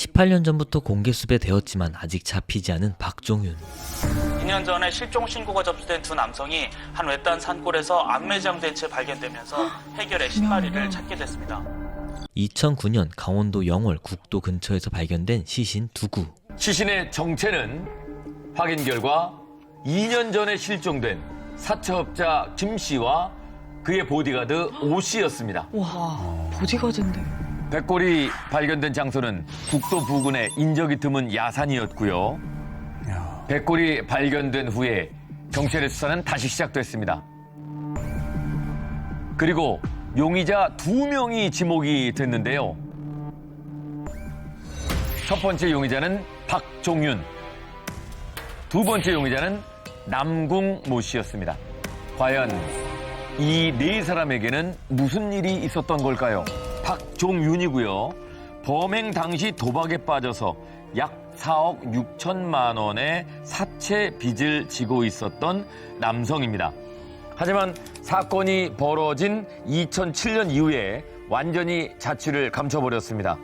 18년 전부터 공개 수배되었지만 아직 잡히지 않은 박종윤. 2년 전에 실종 신고가 접수된 두 남성이 한 외딴 산골에서 안매장된 채 발견되면서 해결의 신마리를 찾게 됐습니다. 2009년 강원도 영월 국도 근처에서 발견된 시신 두 구. 시신의 정체는 확인 결과 2년 전에 실종된 사채업자 김 씨와 그의 보디가드 오 씨였습니다. 와, 보디가드인데. 백골이 발견된 장소는 국도 부근의 인적이 드문 야산이었고요. 백골이 발견된 후에 경찰의 수사는 다시 시작됐습니다. 그리고 용의자 2명이 지목이 됐는데요. 첫 번째 용의자는 박종윤, 두 번째 용의자는 남궁 모 씨였습니다. 과연 이 네 사람에게는 무슨 일이 있었던 걸까요? 박종윤이고요. 범행 당시 도박에 빠져서 약 4억 6천만 원의 사채 빚을 지고 있었던 남성입니다. 하지만 사건이 벌어진 2007년 이후에 완전히 자취를 감춰버렸습니다.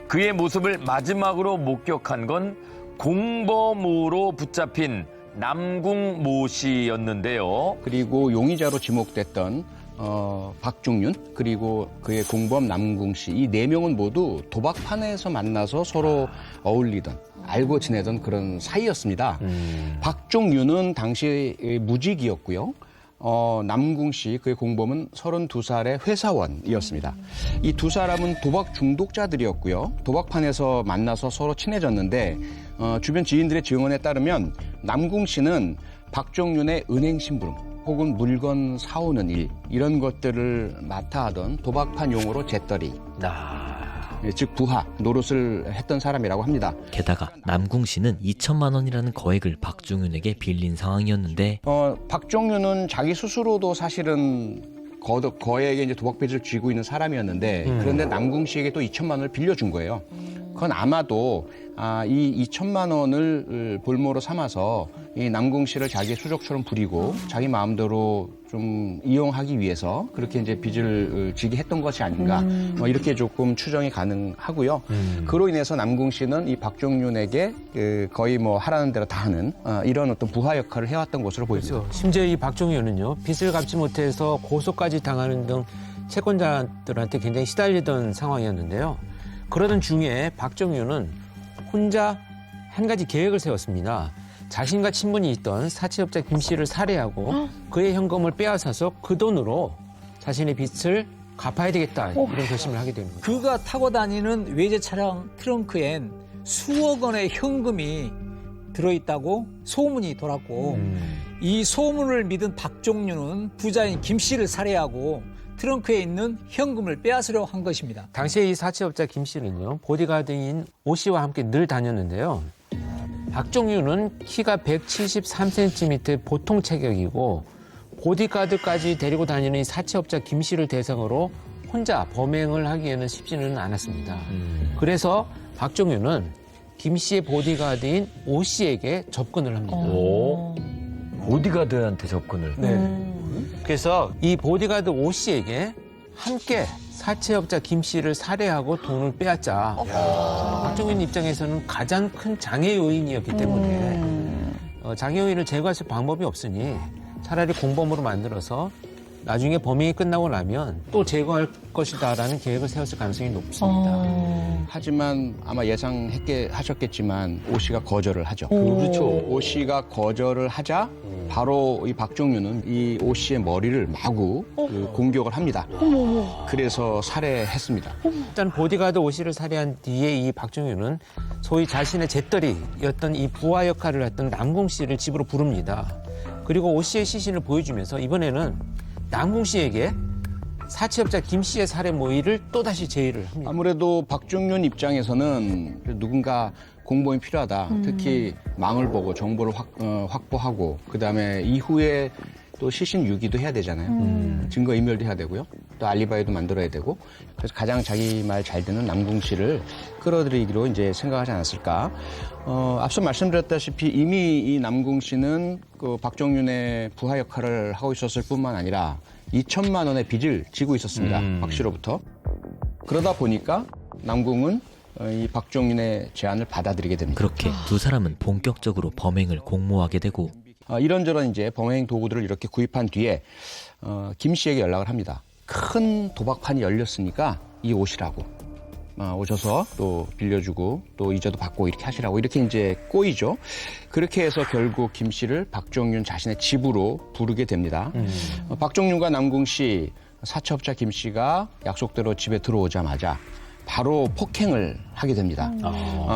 그의 모습을 마지막으로 목격한 건 공범으로 붙잡힌 남궁 모 씨였는데요. 그리고 용의자로 지목됐던 박종윤 그리고 그의 공범 남궁 씨 이 네 명은 모두 도박판에서 만나서 서로 어울리던 알고 지내던 그런 사이였습니다. 박종윤은 당시 무직이었고요. 남궁 씨, 그의 공범은 32살의 회사원이었습니다. 이 두 사람은 도박 중독자들이었고요. 도박판에서 만나서 서로 친해졌는데 주변 지인들의 증언에 따르면 남궁 씨는 박종윤의 은행 심부름 혹은 물건 사오는 일 이런 것들을 맡아 하던 도박판 용어로 재떨이, 즉 부하, 노릇을 했던 사람이라고 합니다. 게다가 남궁 씨는 2천만 원이라는 거액을 박종윤에게 빌린 상황이었는데 박종윤은 자기 스스로도 사실은 거액의 이제 도박 빚을 쥐고 있는 사람이었는데 그런데 남궁 씨에게 또 2천만 원을 빌려준 거예요. 그건 아마도 이 2천만 원을 볼모로 삼아서 이 남궁 씨를 자기의 수족처럼 부리고 자기 마음대로 좀 이용하기 위해서 그렇게 이제 빚을 지게 했던 것이 아닌가 이렇게 조금 추정이 가능하고요. 그로 인해서 남궁 씨는 이 박종윤에게 거의 뭐 하라는 대로 다 하는 이런 어떤 부하 역할을 해왔던 것으로 보입니다. 그렇죠. 심지어 이 박종윤은요, 빚을 갚지 못해서 고소까지 당하는 등 채권자들한테 굉장히 시달리던 상황이었는데요. 그러던 중에 박종윤은 혼자 한 가지 계획을 세웠습니다. 자신과 친분이 있던 사채업자 김 씨를 살해하고 그의 현금을 빼앗아서 그 돈으로 자신의 빚을 갚아야 되겠다 이런 결심을 하게 됩니다. 그가 타고 다니는 외제 차량 트렁크엔 수억 원의 현금이 들어있다고 소문이 돌았고 이 소문을 믿은 박종윤은 부자인 김 씨를 살해하고 트렁크에 있는 현금을 빼앗으려고 한 것입니다. 당시에 이 사채업자 김 씨는요, 보디가드인 오 씨와 함께 늘 다녔는데요. 박종윤은 키가 173cm 보통 체격이고 보디가드까지 데리고 다니는 이 사채업자 김 씨를 대상으로 혼자 범행을 하기에는 쉽지는 않았습니다. 그래서 박종윤은 김 씨의 보디가드인 오 씨에게 접근을 합니다. 오, 보디가드한테 접근을. 그래서 이 보디가드 오 씨에게 함께 사채업자 김 씨를 살해하고 돈을 빼앗자. 박종윤 입장에서는 가장 큰 장애 요인이었기 때문에 장애 요인을 제거할 방법이 없으니 차라리 공범으로 만들어서 나중에 범행이 끝나고 나면 또 제거할 것이다라는 계획을 세웠을 가능성이 높습니다. 하지만 아마 예상하셨겠지만 오 씨가 거절을 하죠. 그렇죠. 오 씨가 거절을 하자 바로 이 박종윤은 이 오 씨의 머리를 마구 공격을 합니다. 그래서 살해했습니다. 일단 보디가드 오 씨를 살해한 뒤에 이 박종윤은 소위 자신의 재떨이였던 이 부하 역할을 했던 남궁 씨를 집으로 부릅니다. 그리고 오 씨의 시신을 보여주면서 이번에는 남궁 씨에게 사채업자 김 씨의 살해 모의를 또다시 제의를 합니다. 아무래도 박종윤 입장에서는 누군가 공범이 필요하다. 특히 망을 보고 정보를 확보하고 그다음에 이후에 또 시신 유기도 해야 되잖아요. 증거인멸도 해야 되고요. 또 알리바이도 만들어야 되고. 그래서 가장 자기 말 잘 듣는 남궁 씨를 끌어들이기로 이제 생각하지 않았을까. 앞서 말씀드렸다시피 이미 이 남궁 씨는 그 박종윤의 부하 역할을 하고 있었을 뿐만 아니라 2천만 원의 빚을 지고 있었습니다. 박 씨로부터. 그러다 보니까 남궁은 이 박종윤의 제안을 받아들이게 됩니다. 그렇게 두 사람은 본격적으로 범행을 공모하게 되고 이런저런 이제 범행 도구들을 이렇게 구입한 뒤에 김 씨에게 연락을 합니다. 큰 도박판이 열렸으니까 이 오시라고. 오셔서 또 빌려주고 또 이자도 받고 이렇게 하시라고 이렇게 이제 꼬이죠. 그렇게 해서 결국 김 씨를 박종윤 자신의 집으로 부르게 됩니다. 박종윤과 남궁 씨, 사채업자 김 씨가 약속대로 집에 들어오자마자 바로 폭행을 하게 됩니다.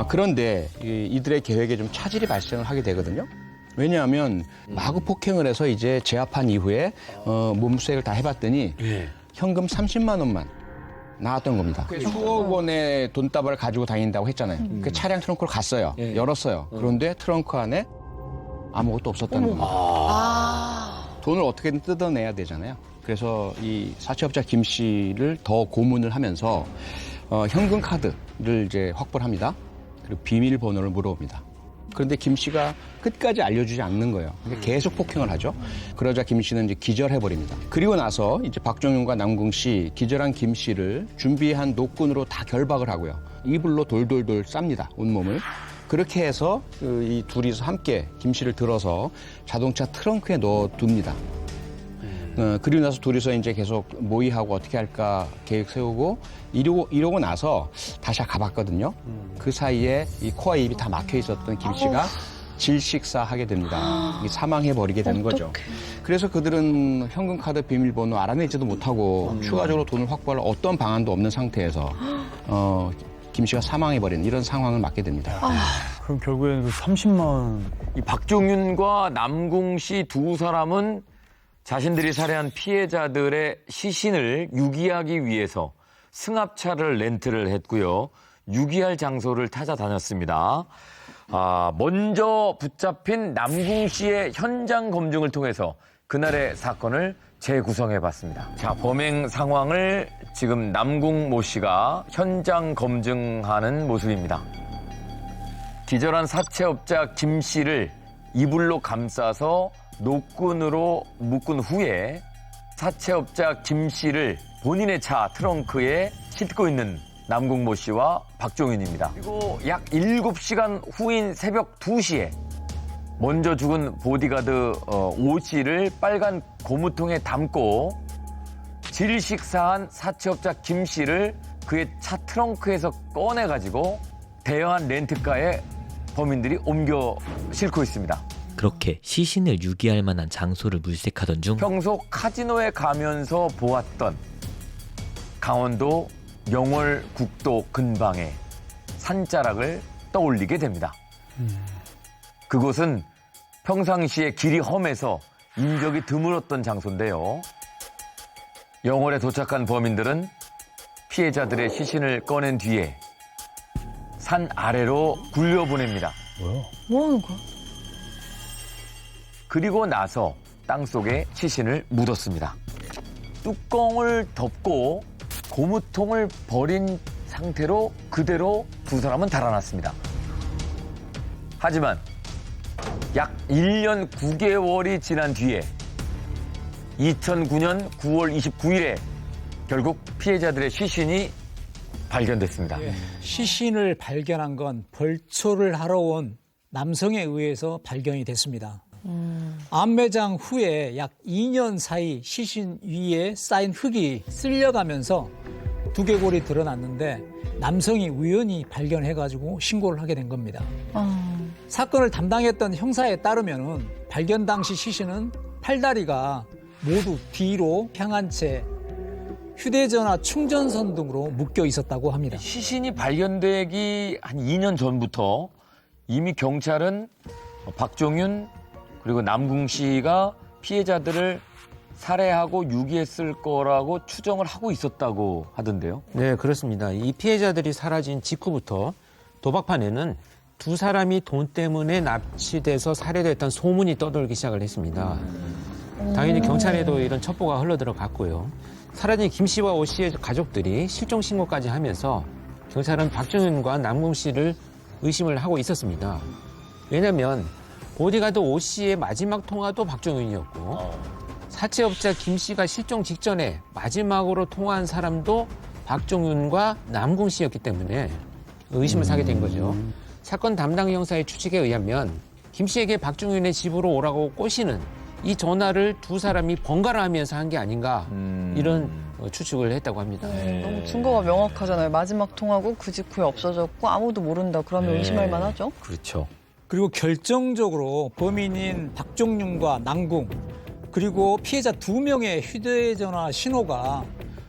그런데 이들의 계획에 좀 차질이 발생을 하게 되거든요. 왜냐하면 마구 폭행을 해서 이제 제압한 이후에 몸수색을 다 해봤더니 현금 30만 원만 나왔던 겁니다. 수억 원의 돈다발을 가지고 다닌다고 했잖아요. 그 차량 트렁크를 갔어요. 열었어요. 그런데 트렁크 안에 아무것도 없었다는 겁니다. 돈을 어떻게든 뜯어내야 되잖아요. 그래서 이 사채업자 김 씨를 더 고문을 하면서 현금 카드를 이제 확보를 합니다. 그리고 비밀번호를 물어봅니다. 그런데 김 씨가 끝까지 알려주지 않는 거예요. 근데 계속 폭행을 하죠. 그러자 김 씨는 이제 기절해버립니다. 그리고 나서 이제 박종윤과 남궁 씨, 기절한 김 씨를 준비한 노끈으로 다 결박을 하고요. 이불로 돌돌돌 쌉니다. 온몸을. 그렇게 해서 이 둘이서 함께 김 씨를 들어서 자동차 트렁크에 넣어둡니다. 그리고 나서 둘이서 이제 계속 모의하고 어떻게 할까 계획 세우고 이러고 나서 다시 가봤거든요. 그 사이에 이 코와 입이 다 막혀 있었던 김 씨가 질식사하게 됩니다. 사망해버리게 되는 거죠. 그래서 그들은 현금 카드 비밀번호 알아내지도 못하고 추가적으로 돈을 확보할 어떤 방안도 없는 상태에서 김 씨가 사망해버리는 이런 상황을 맞게 됩니다. 그럼 결국에는 그 30만 원. 이 박종윤과 남궁 씨 두 사람은 자신들이 살해한 피해자들의 시신을 유기하기 위해서 승합차를 렌트를 했고요. 유기할 장소를 찾아다녔습니다. 먼저 붙잡힌 남궁 씨의 현장 검증을 통해서 그날의 사건을 재구성해봤습니다. 자, 범행 상황을 지금 남궁 모 씨가 현장 검증하는 모습입니다. 기절한 사채업자 김 씨를 이불로 감싸서 노끈으로 묶은 후에 사채업자 김 씨를 본인의 차 트렁크에 싣고 있는 남궁 모 씨와 박종윤입니다. 그리고 약 7시간 후인 새벽 2시에 먼저 죽은 보디가드 오 씨를 빨간 고무통에 담고 질식사한 사채업자 김 씨를 그의 차 트렁크에서 꺼내가지고 대여한 렌트카에 범인들이 옮겨 싣고 있습니다. 그렇게 시신을 유기할 만한 장소를 물색하던 중 평소 카지노에 가면서 보았던 강원도 영월 국도 근방의 산자락을 떠올리게 됩니다. 그곳은 평상시에 길이 험해서 인적이 드물었던 장소인데요. 영월에 도착한 범인들은 피해자들의 시신을 꺼낸 뒤에 산 아래로 굴려보냅니다. 뭐 하는 거야? 그리고 나서 땅속에 시신을 묻었습니다. 뚜껑을 덮고 고무통을 버린 상태로 그대로 두 사람은 달아났습니다. 하지만 약 1년 9개월이 지난 뒤에 2009년 9월 29일에 결국 피해자들의 시신이 발견됐습니다. 시신을 발견한 건 벌초를 하러 온 남성에 의해서 발견이 됐습니다. 암매장 후에 약 2년 사이 시신 위에 쌓인 흙이 쓸려가면서 두개골이 드러났는데 남성이 우연히 발견해가지고 신고를 하게 된 겁니다. 사건을 담당했던 형사에 따르면 발견 당시 시신은 팔다리가 모두 뒤로 향한 채 휴대전화 충전선 등으로 묶여 있었다고 합니다. 시신이 발견되기 한 2년 전부터 이미 경찰은 박종윤 그리고 남궁 씨가 피해자들을 살해하고 유기했을 거라고 추정을 하고 있었다고 하던데요. 네, 그렇습니다. 이 피해자들이 사라진 직후부터 도박판에는 두 사람이 돈 때문에 납치돼서 살해됐다는 소문이 떠돌기 시작을 했습니다. 당연히 경찰에도 이런 첩보가 흘러들어갔고요. 사라진 김 씨와 오 씨의 가족들이 실종 신고까지 하면서 경찰은 박종윤과 남궁 씨를 의심을 하고 있었습니다. 왜냐하면 보디가드 오 씨의 마지막 통화도 박종윤이었고 사채업자 김 씨가 실종 직전에 마지막으로 통화한 사람도 박종윤과 남궁 씨였기 때문에 의심을 사게 된 거죠. 사건 담당 형사의 추측에 의하면 김 씨에게 박종윤의 집으로 오라고 꼬시는 이 전화를 두 사람이 번갈아 하면서 한 게 아닌가 이런 추측을 했다고 합니다. 너무 증거가 명확하잖아요. 마지막 통하고 그 직후에 없어졌고 아무도 모른다. 그러면 의심할 만하죠. 그렇죠. 그리고 결정적으로 범인인 박종윤과 남궁 그리고 피해자 2명의 휴대전화 신호가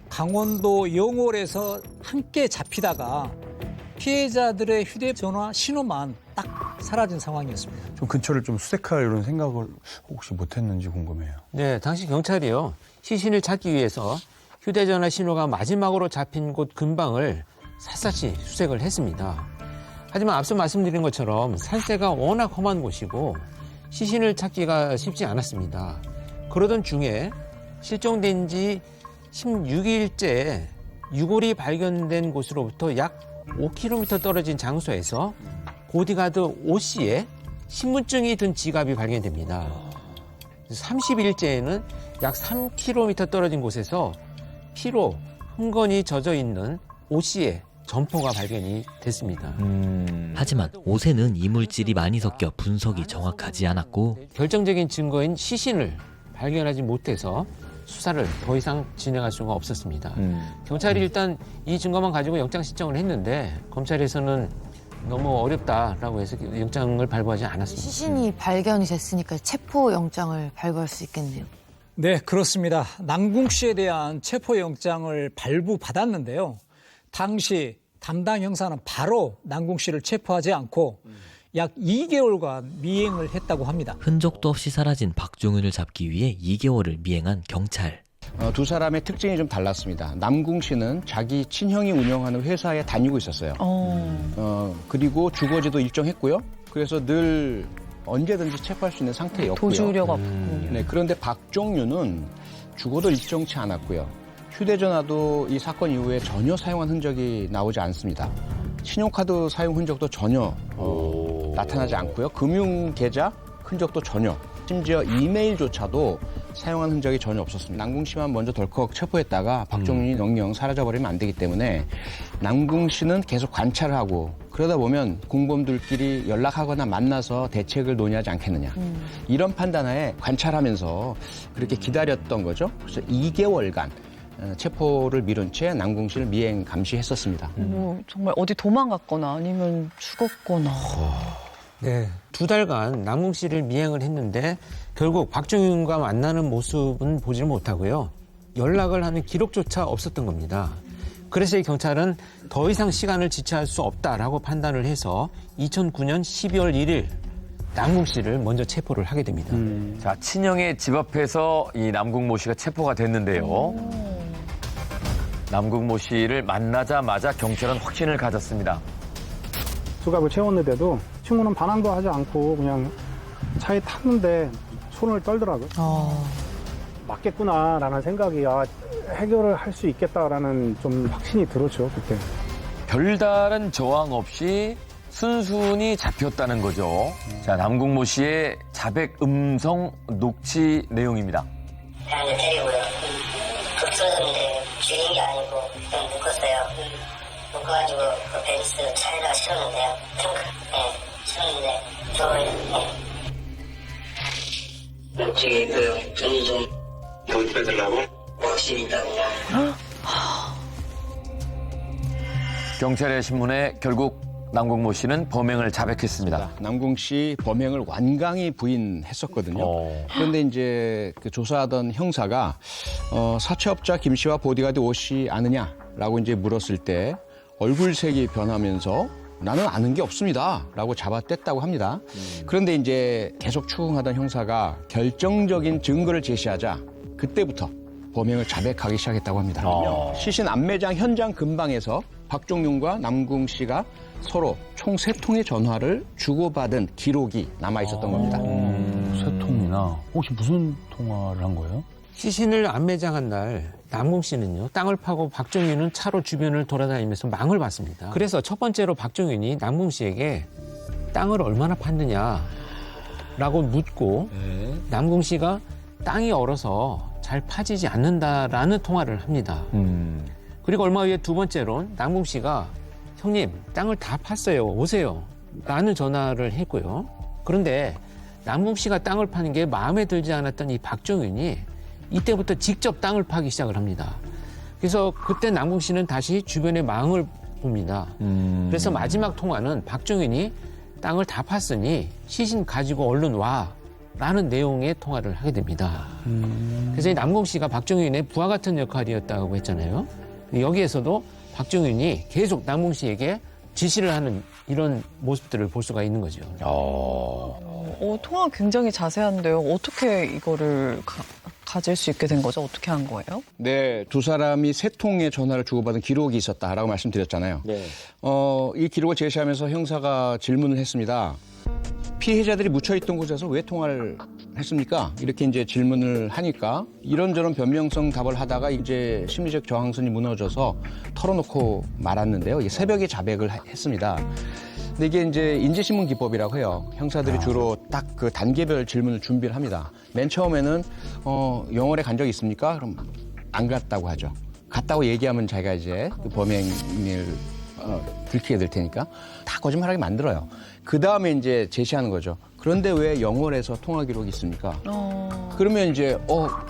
강원도 영월에서 함께 잡히다가 피해자들의 휴대전화 신호만 딱 사라진 상황이었습니다. 좀 근처를 좀 수색할 이런 생각을 혹시 못했는지 궁금해요. 네, 당시 경찰이요. 시신을 찾기 위해서 휴대전화 신호가 마지막으로 잡힌 곳 근방을 샅샅이 수색을 했습니다. 하지만 앞서 말씀드린 것처럼 산세가 워낙 험한 곳이고 시신을 찾기가 쉽지 않았습니다. 그러던 중에 실종된 지 16일째 유골이 발견된 곳으로부터 약 5km 떨어진 장소에서 보디가드 오 씨의 신분증이 든 지갑이 발견됩니다. 30일째에는 약 3km 떨어진 곳에서 피로 흥건히 젖어 있는 오 씨의 점포가 발견이 됐습니다. 하지만 옷에는 이물질이 많이 섞여 분석이 정확하지 않았고 결정적인 증거인 시신을 발견하지 못해서 수사를 더 이상 진행할 수가 없었습니다. 경찰이 일단 이 증거만 가지고 영장 신청을 했는데 검찰에서는 너무 어렵다라고 해서 영장을 발부하지 않았습니다. 시신이 발견이 됐으니까 체포 영장을 발부할 수 있겠네요. 네, 그렇습니다. 남궁 씨에 대한 체포영장을 발부받았는데요. 당시 담당 형사는 바로 남궁 씨를 체포하지 않고 약 2개월간 미행을 했다고 합니다. 흔적도 없이 사라진 박종윤을 잡기 위해 2개월을 미행한 경찰. 두 사람의 특징이 좀 달랐습니다. 남궁 씨는 자기 친형이 운영하는 회사에 다니고 있었어요. 그리고 주거지도 일정했고요. 그래서 늘 언제든지 체포할 수 있는 상태였고요. 도주우려가 없군요. 네, 그런데 박종윤은 주거도 일정치 않았고요. 휴대전화도 이 사건 이후에 전혀 사용한 흔적이 나오지 않습니다. 신용카드 사용 흔적도 전혀 나타나지 않고요. 금융계좌 흔적도 전혀. 심지어 이메일조차도 사용한 흔적이 전혀 없었습니다. 남궁 씨만 먼저 덜컥 체포했다가 박종윤이 영영 사라져버리면 안 되기 때문에 남궁 씨는 계속 관찰을 하고 그러다 보면 공범들끼리 연락하거나 만나서 대책을 논의하지 않겠느냐. 이런 판단하에 관찰하면서 그렇게 기다렸던 거죠. 그래서 2개월간 체포를 미룬 채 남궁 씨를 미행 감시했었습니다. 정말 어디 도망갔거나 아니면 죽었거나. 네, 2달간 남궁 씨를 미행을 했는데 결국 박종윤과 만나는 모습은 보지를 못하고요. 연락을 하는 기록조차 없었던 겁니다. 그래서 이 경찰은 더 이상 시간을 지체할 수 없다라고 판단을 해서 2009년 12월 1일 남궁 씨를 먼저 체포를 하게 됩니다. 자, 친형의 집 앞에서 이 남궁 모 씨가 체포가 됐는데요. 남궁 모 씨를 만나자마자 경찰은 확신을 가졌습니다. 수갑을 채웠는데도 친구는 반항도 하지 않고 그냥 차에 탔는데 손을 떨더라고요. 맞겠구나라는 생각이 해결을 할 수 있겠다라는 좀 확신이 들었죠, 그때. 별다른 저항 없이 순순히 잡혔다는 거죠. 자, 남궁 모 씨의 자백 음성 녹취 내용입니다. 나를 때리고요. 급소졌는데 죽인 게 아니고 그냥 묶었어요. 묶어가지고 그 벤츠 차에다가 실었는데요. 트렁크, 실었는데 저기 그 전유정 돈 빼달라고? 확신이 있다고요. 경찰의 신문에 결국 남궁 모 씨는 범행을 자백했습니다. 남궁 씨 범행을 완강히 부인했었거든요. 그런데 이제 그 조사하던 형사가 사채업자 김 씨와 보디가드 오 씨 아느냐라고 이제 물었을 때 얼굴색이 변하면서 나는 아는 게 없습니다라고 잡아뗐다고 합니다. 그런데 이제 계속 추궁하던 형사가 결정적인 증거를 제시하자 그때부터 범행을 자백하기 시작했다고 합니다. 시신 안매장 현장 근방에서 박종윤과 남궁 씨가 서로 총 3통의 전화를 주고받은 기록이 남아 있었던 겁니다. 3통이나 혹시 무슨 통화를 한 거예요? 시신을 안매장한 날 남궁 씨는요, 땅을 파고 박종윤은 차로 주변을 돌아다니면서 망을 봤습니다. 그래서 첫 번째로 박종윤이 남궁 씨에게 땅을 얼마나 팠느냐라고 묻고 남궁 씨가 땅이 얼어서 잘 파지지 않는다라는 통화를 합니다. 그리고 얼마 후에 두 번째로 남궁 씨가 형님 땅을 다 팠어요. 오세요. 라는 전화를 했고요. 그런데 남궁 씨가 땅을 파는 게 마음에 들지 않았던 이 박종윤이 이때부터 직접 땅을 파기 시작을 합니다. 그래서 그때 남궁 씨는 다시 주변의 망을 봅니다. 그래서 마지막 통화는 박종윤이 땅을 다 팠으니 시신 가지고 얼른 와 라는 내용의 통화를 하게 됩니다. 그래서 이 남궁 씨가 박종윤의 부하 같은 역할이었다고 했잖아요. 여기에서도 박종윤이 계속 남궁 씨에게 지시를 하는 이런 모습들을 볼 수가 있는 거죠. 통화 굉장히 자세한데요. 어떻게 이거를 가질 수 있게 된 거죠? 어떻게 한 거예요? 네, 두 사람이 세 통의 전화를 주고받은 기록이 있었다라고 말씀드렸잖아요. 네. 이 기록을 제시하면서 형사가 질문을 했습니다. 피해자들이 묻혀있던 곳에서 왜 통화를 했습니까? 이렇게 이제 질문을 하니까 이런저런 변명성 답을 하다가 이제 심리적 저항선이 무너져서 털어놓고 말았는데요. 새벽에 자백을 했습니다. 근데 이게 이제 인지신문 기법이라고 해요. 형사들이 주로 딱 그 단계별 질문을 준비를 합니다. 맨 처음에는 영월에 간 적 있습니까? 그럼 안 갔다고 하죠. 갔다고 얘기하면 자기가 이제 그 범행을 들키게 될 테니까 다 거짓말하게 만들어요. 그 다음에 이제 제시하는 거죠. 그런데 왜 영월에서 통화 기록이 있습니까? 그러면 이제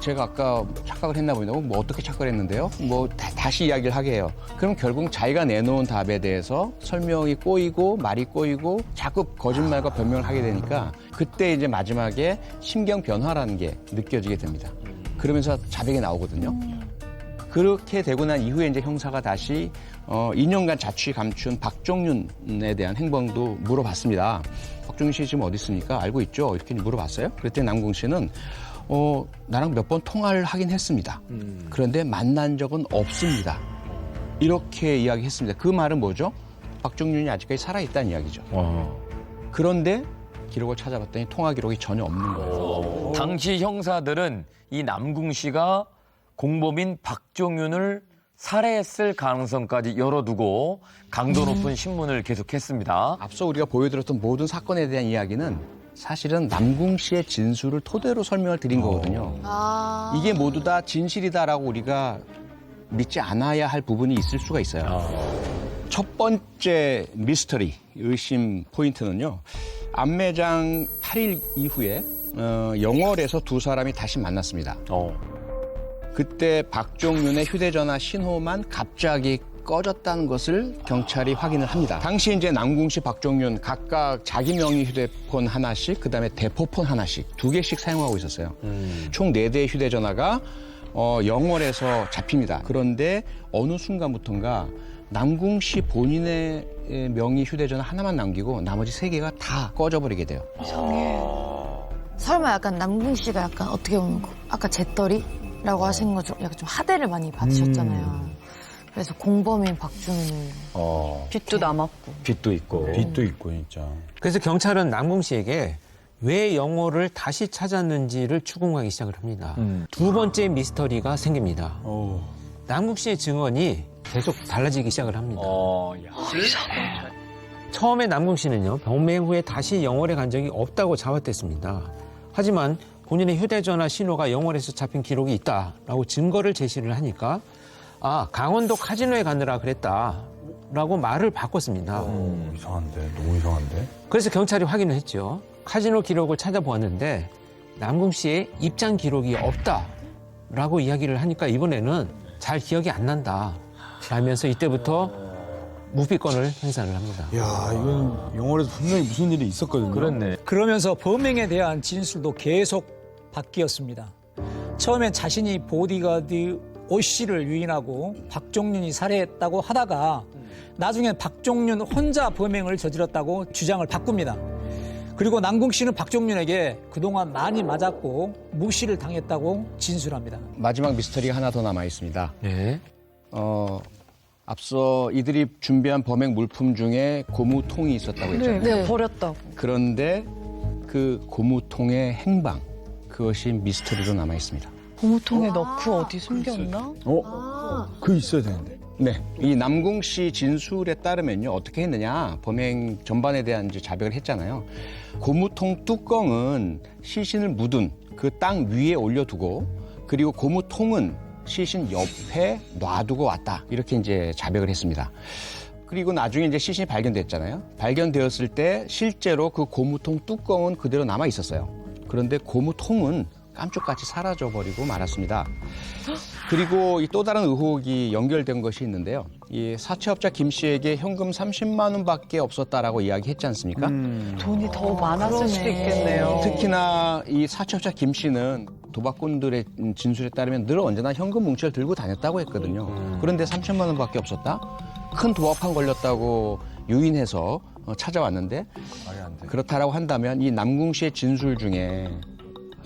제가 아까 착각을 했나 보니다. 뭐 어떻게 착각을 했는데요? 뭐 다시 이야기를 하게 해요. 그럼 결국 자기가 내놓은 답에 대해서 설명이 꼬이고 말이 꼬이고 자꾸 거짓말과 변명을 하게 되니까 그때 이제 마지막에 심경 변화라는 게 느껴지게 됩니다. 그러면서 자백이 나오거든요. 그렇게 되고 난 이후에 이제 형사가 다시 2년간 자취 감춘 박종윤에 대한 행방도 물어봤습니다. 박종윤 씨 지금 어디 있습니까? 알고 있죠? 이렇게 물어봤어요. 그랬더니 남궁 씨는 나랑 몇 번 통화를 하긴 했습니다. 그런데 만난 적은 없습니다. 이렇게 이야기했습니다. 그 말은 뭐죠? 박종윤이 아직까지 살아있다는 이야기죠. 그런데 기록을 찾아봤더니 통화 기록이 전혀 없는 거예요. 당시 형사들은 이 남궁 씨가 공범인 박종윤을 살해했을 가능성까지 열어두고 강도 높은 신문을 계속했습니다. 앞서 우리가 보여드렸던 모든 사건에 대한 이야기는 사실은 남궁 씨의 진술을 토대로 설명을 드린 거거든요. 이게 모두 다 진실이다라고 우리가 믿지 않아야 할 부분이 있을 수가 있어요. 첫 번째 미스터리, 의심 포인트는요. 안매장 8일 이후에 영월에서 두 사람이 다시 만났습니다. 그때 박종윤의 휴대전화 신호만 갑자기 꺼졌다는 것을 경찰이 확인을 합니다. 당시 이제 남궁 씨, 박종윤 각각 자기 명의 휴대폰 하나씩, 그다음에 대포폰 하나씩 2개씩 사용하고 있었어요. 총 4대의 휴대전화가 영월에서 잡힙니다. 그런데 어느 순간부터인가 남궁 씨 본인의 명의 휴대전화 하나만 남기고 나머지 3개가 다 꺼져버리게 돼요. 설마 약간 남궁 씨가 약간 어떻게 보면 아까 재떨이라고 하신 것처럼 약간 좀 하대를 많이 받으셨잖아요. 그래서 공범인 박종윤을 빚도 남았고. 빚도 있고. 빚도 있고 진짜. 그래서 경찰은 남궁 씨에게 왜 영월을 다시 찾았는지를 추궁하기 시작을 합니다. 두 번째 미스터리가 생깁니다. 남궁 씨의 증언이 계속 달라지기 시작을 합니다. 처음에 남궁 씨는요, 범행 후에 다시 영월에 간 적이 없다고 자화했습니다. 하지만 본인의 휴대전화 신호가 영월에서 잡힌 기록이 있다라고 증거를 제시를 하니까 강원도 카지노에 가느라 그랬다라고 말을 바꿨습니다. 이상한데, 너무 이상한데. 그래서 경찰이 확인을 했죠. 카지노 기록을 찾아보았는데 남궁 씨의 입장 기록이 없다라고 이야기를 하니까 이번에는 잘 기억이 안 난다 라면서 이때부터 무비권을 행사를 합니다. 이야, 이건 영월에서 분명히 무슨 일이 있었거든요. 그렇네. 그러면서 범행에 대한 진술도 계속 바뀌었습니다. 처음엔 자신이 보디가드 오 씨를 유인하고 박종윤이 살해했다고 하다가 나중엔 박종윤 혼자 범행을 저질렀다고 주장을 바꿉니다. 그리고 남궁 씨는 박종윤에게 그동안 많이 맞았고 무시를 당했다고 진술합니다. 마지막 미스터리가 하나 더 남아 있습니다. 네. 앞서 이들이 준비한 범행 물품 중에 고무통이 있었다고 했잖아요. 네, 버렸다고. 그런데 그 고무통의 행방, 그것이 미스터리로 남아 있습니다. 고무통에 넣고 어디 숨겼나? 그 있어야 되는데. 네, 이 남궁 씨 진술에 따르면요, 어떻게 했느냐, 범행 전반에 대한 이제 자백을 했잖아요. 고무통 뚜껑은 시신을 묻은 그 땅 위에 올려두고, 그리고 고무통은 시신 옆에 놔두고 왔다, 이렇게 이제 자백을 했습니다. 그리고 나중에 이제 시신이 발견됐잖아요. 발견되었을 때 실제로 그 고무통 뚜껑은 그대로 남아 있었어요. 그런데 고무통은 깜짝같이 사라져버리고 말았습니다. 그리고 또 다른 의혹이 연결된 것이 있는데요. 이 사채업자 김 씨에게 현금 30만 원밖에 없었다라고 이야기했지 않습니까? 돈이 더 많았을 수도 있겠네요. 특히나 이 사채업자 김 씨는 도박꾼들의 진술에 따르면 늘 언제나 현금 뭉치를 들고 다녔다고 했거든요. 그런데 30만 원밖에 없었다? 큰 도박판 걸렸다고 유인해서 찾아왔는데 그렇다라고 한다면 이 남궁 씨의 진술 중에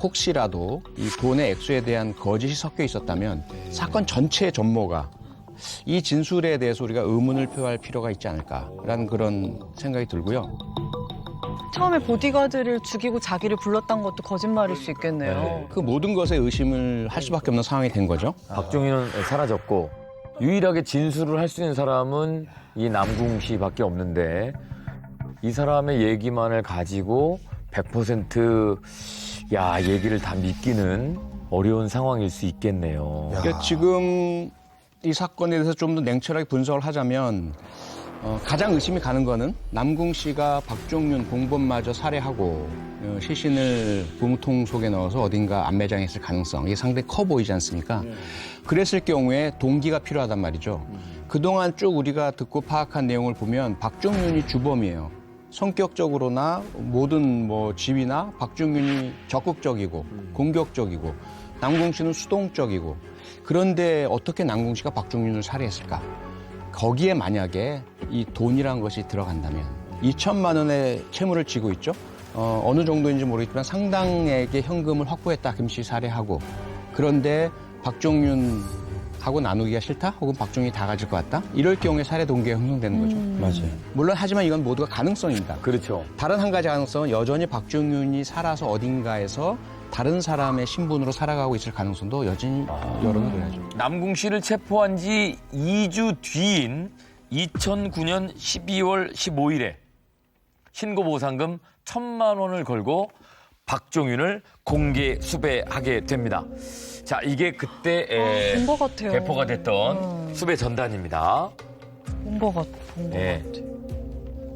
혹시라도 이 돈의 액수에 대한 거짓이 섞여 있었다면 사건 전체의 전모가 이 진술에 대해서 우리가 의문을 표할 필요가 있지 않을까라는 그런 생각이 들고요. 처음에 보디가드를 죽이고 자기를 불렀던 것도 거짓말일 수 있겠네요. 그 모든 것에 의심을 할 수밖에 없는 상황이 된 거죠. 박종윤은 사라졌고 유일하게 진술을 할 수 있는 사람은 이 남궁 씨밖에 없는데 이 사람의 얘기만을 가지고 100% 얘기를 다 믿기는 어려운 상황일 수 있겠네요. 그러니까 지금 이 사건에 대해서 좀 더 냉철하게 분석을 하자면 가장 의심이 가는 거는 남궁 씨가 박종윤 공범마저 살해하고 시신을 고무통 속에 넣어서 어딘가 안매장했을 가능성이 상당히 커 보이지 않습니까? 그랬을 경우에 동기가 필요하단 말이죠. 그동안 쭉 우리가 듣고 파악한 내용을 보면 박종윤이 주범이에요. 성격적으로나 모든 지위나 박종윤이 적극적이고 공격적이고 남궁 씨는 수동적이고 그런데 어떻게 남궁 씨가 박종윤을 살해했을까? 거기에 만약에 이 돈이란 것이 들어간다면 2천만 원의 채무를 지고 있죠. 어느 정도인지 모르겠지만 상당액의 현금을 확보했다. 김 씨 살해하고. 그런데 박종윤하고 나누기가 싫다? 혹은 박종윤이 다 가질 것 같다? 이럴 경우에 살해 동기가 형성되는 거죠. 맞아요. 물론 하지만 이건 모두가 가능성입니다. 그렇죠. 다른 한 가지 가능성은 여전히 박종윤이 살아서 어딘가에서 다른 사람의 신분으로 살아가고 있을 가능성도 여전히 열어놓아야죠. 남궁 씨를 체포한 지 2주 뒤인 2009년 12월 15일에 신고보상금 1,000만 원을 걸고 박종윤을 공개 수배하게 됩니다. 자, 이게 그때 본 것 같아요. 배포가 됐던 수배 전단입니다. 본 것 같아요.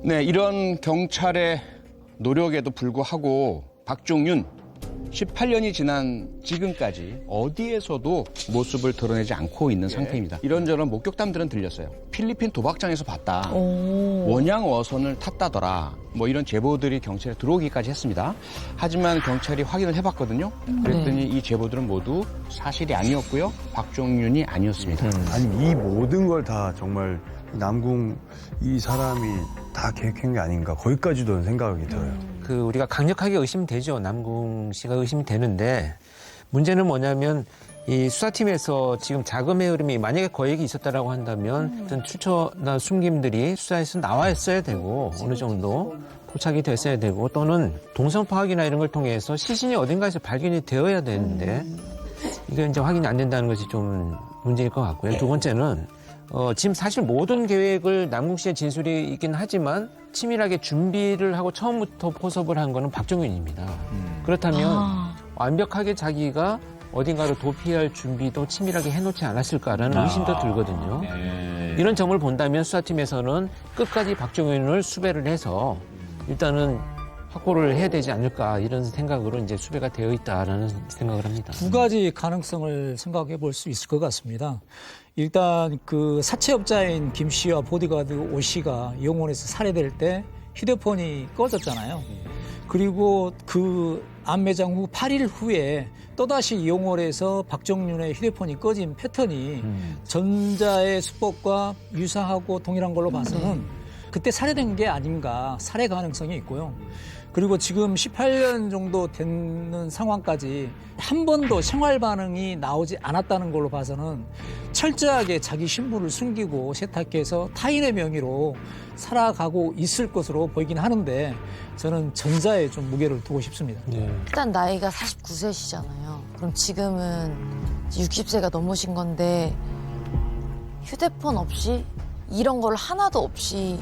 네, 이런 경찰의 노력에도 불구하고 박종윤 18년이 지난 지금까지 어디에서도 모습을 드러내지 않고 있는 상태입니다. 이런저런 목격담들은 들렸어요. 필리핀 도박장에서 봤다. 원양 어선을 탔다더라. 이런 제보들이 경찰에 들어오기까지 했습니다. 하지만 경찰이 확인을 해봤거든요. 그랬더니 이 제보들은 모두 사실이 아니었고요. 박종윤이 아니었습니다. 아니, 이 모든 걸 다 정말 남궁 이 사람이 다 계획한 게 아닌가. 거기까지도 생각이 들어요. 우리가 강력하게 의심되죠. 남궁 씨가 의심되는데 문제는 뭐냐면 이 수사팀에서 지금 자금의 흐름이 만약에 거액이 있었다라고 한다면 어떤 출처나 숨김들이 수사에서 나왔어야 되고 어느 정도 포착이 됐어야 되고 또는 동선 파악이나 이런 걸 통해서 시신이 어딘가에서 발견이 되어야 되는데 이게 이제 확인이 안 된다는 것이 좀 문제일 것 같고요. 두 번째는 지금 사실 모든 계획을 남궁 씨의 진술이 있긴 하지만 치밀하게 준비를 하고 처음부터 포섭을 한 거는 박종윤입니다. 그렇다면 완벽하게 자기가 어딘가로 도피할 준비도 치밀하게 해놓지 않았을까라는 의심도 들거든요. 이런 점을 본다면 수사팀에서는 끝까지 박종윤을 수배를 해서 일단은 확보를 해야 되지 않을까 이런 생각으로 이제 수배가 되어 있다라는 생각을 합니다. 두 가지 가능성을 생각해 볼 수 있을 것 같습니다. 일단 그 사채업자인 김 씨와 보디가드 오 씨가 영원에서 살해될 때 휴대폰이 꺼졌잖아요. 그리고 그 안매장 후 8일 후에 또다시 영월에서 박정윤의 휴대폰이 꺼진 패턴이 전자의 수법과 유사하고 동일한 걸로 봐서는 그때 살해된 게 아닌가 살해 가능성이 있고요. 그리고 지금 18년 정도 되는 상황까지 한 번도 생활 반응이 나오지 않았다는 걸로 봐서는 철저하게 자기 신분을 숨기고 세탁해서 타인의 명의로 살아가고 있을 것으로 보이긴 하는데 저는 전자에 좀 무게를 두고 싶습니다. 일단 나이가 49세시잖아요. 그럼 지금은 60세가 넘으신 건데 휴대폰 없이 이런 걸 하나도 없이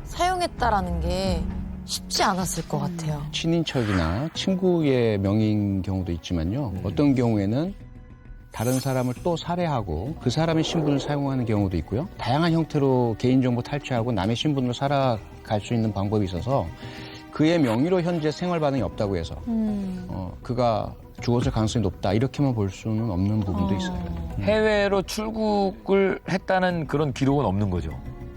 사용했다라는 게 쉽지 않았을 것 같아요. 친인척이나 친구의 명의인 경우도 있지만요. 어떤 경우에는 다른 사람을 또 살해하고 그 사람의 신분을 사용하는 경우도 있고요. 다양한 형태로 개인정보 탈취하고 남의 신분으로 살아갈 수 있는 방법이 있어서 그의 명의로 현재 생활 반응이 없다고 해서 그가 죽었을 가능성이 높다 이렇게만 볼 수는 없는 부분도 있어요. 해외로 출국을 했다는 그런 기록은 없는 거죠.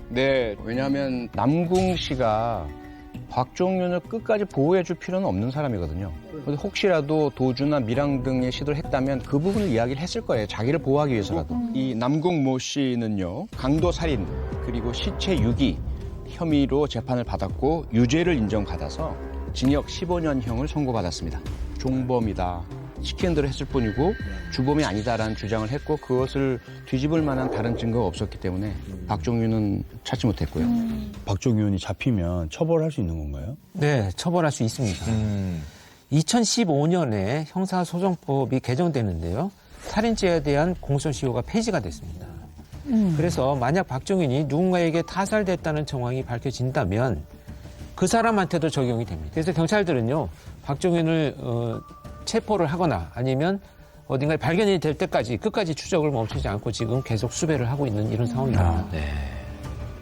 네, 왜냐하면 남궁 씨가 박종윤을 끝까지 보호해줄 필요는 없는 사람이거든요. 그런데 혹시라도 도주나 밀항 등의 시도를 했다면 그 부분을 이야기를 했을 거예요. 자기를 보호하기 위해서라도. 이 남궁 모 씨는요, 강도 살인 그리고 시체 유기 혐의로 재판을 받았고 유죄를 인정받아서 징역 15년형을 선고받았습니다. 종범이다. 시키는 대로 했을 뿐이고 주범이 아니다라는 주장을 했고 그것을 뒤집을 만한 다른 증거가 없었기 때문에 박종윤은 찾지 못했고요. 박종윤이 잡히면 처벌할 수 있는 건가요? 네, 처벌할 수 있습니다. 2015년에 형사소송법이 개정되는데요. 살인죄에 대한 공소시효가 폐지가 됐습니다. 그래서 만약 박종윤이 누군가에게 타살됐다는 정황이 밝혀진다면 그 사람한테도 적용이 됩니다. 그래서 경찰들은요, 박종윤을 체포를 하거나 아니면 어딘가에 발견이 될 때까지 끝까지 추적을 멈추지 않고 지금 계속 수배를 하고 있는 이런 상황입니다.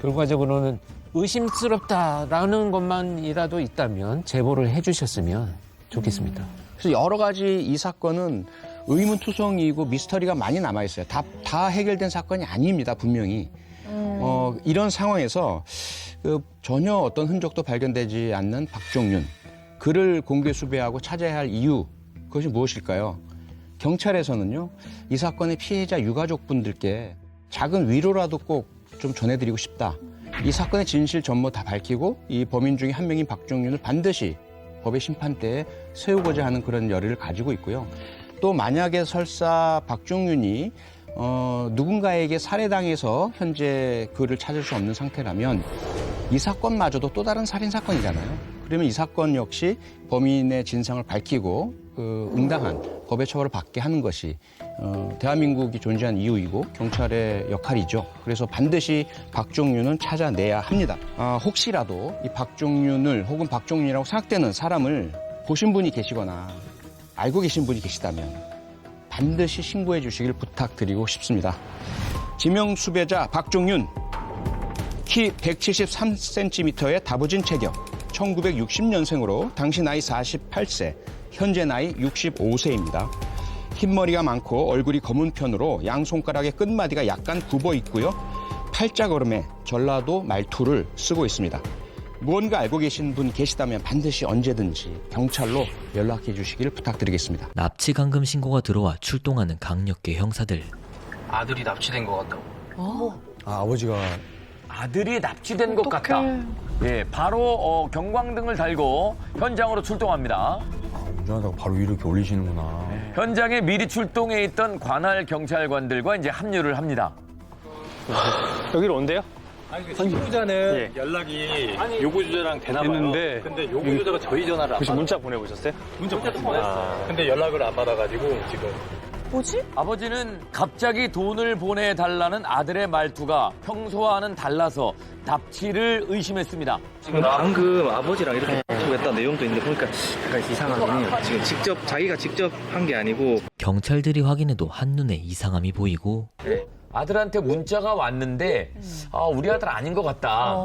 결과적으로는 의심스럽다라는 것만이라도 있다면 제보를 해주셨으면 좋겠습니다. 그래서 여러 가지 이 사건은 의문투성이고 미스터리가 많이 남아있어요. 다 해결된 사건이 아닙니다, 분명히. 이런 상황에서 전혀 어떤 흔적도 발견되지 않는 박종윤, 그를 공개 수배하고 찾아야 할 이유, 그것이 무엇일까요? 경찰에서는요, 이 사건의 피해자 유가족분들께 작은 위로라도 꼭 좀 전해드리고 싶다. 이 사건의 진실 전모 다 밝히고 이 범인 중에 한 명인 박종윤을 반드시 법의 심판대에 세우고자 하는 그런 열의를 가지고 있고요. 또 만약에 설사 박종윤이 누군가에게 살해당해서 현재 그를 찾을 수 없는 상태라면 이 사건마저도 또 다른 살인사건이잖아요. 그러면 이 사건 역시 범인의 진상을 밝히고 응당한 법의 처벌을 받게 하는 것이 대한민국이 존재한 이유이고 경찰의 역할이죠. 그래서 반드시 박종윤은 찾아내야 합니다. 혹시라도 이 박종윤을 혹은 박종윤이라고 생각되는 사람을 보신 분이 계시거나 알고 계신 분이 계시다면 반드시 신고해 주시길 부탁드리고 싶습니다. 지명 수배자 박종윤, 키 173cm의 다부진 체격, 1960년생으로 당시 나이 48세, 현재 나이 65세입니다. 흰머리가 많고 얼굴이 검은 편으로 양손가락의 끝마디가 약간 굽어 있고요. 팔자걸음에 전라도 말투를 쓰고 있습니다. 무언가 알고 계신 분 계시다면 반드시 언제든지 경찰로 연락해 주시길 부탁드리겠습니다. 납치 감금 신고가 들어와 출동하는 강력계 형사들. 아들이 납치된 것 같다고. 아버지가 아들이 납치된 것 같다. 예, 바로 경광등을 달고 현장으로 출동합니다. 운전하다가 바로 이렇게 올리시는구나. 현장에 미리 출동해 있던 관할 경찰관들과 이제 합류를 합니다. 여기로 온대요? 아니, 신고자는 연락이 요구주자랑 되나 봐요. 했는데 근데 요구주자가 저희 전화를 안 혹시 받아. 문자 보내보셨어요? 문자 보냈어요. 근데 연락을 안 받아가지고 지금. 뭐지? 아버지는 갑자기 돈을 보내달라는 아들의 말투가 평소와는 달라서 납치를 의심했습니다. 지금 방금 아버지랑 이렇게 했던 내용도 있는데 보니까 약간 이상하긴 해요. 지금 자기가 직접 한 게 아니고. 경찰들이 확인해도 한눈에 이상함이 보이고 아들한테 문자가 왔는데 우리 아들 아닌 것 같다.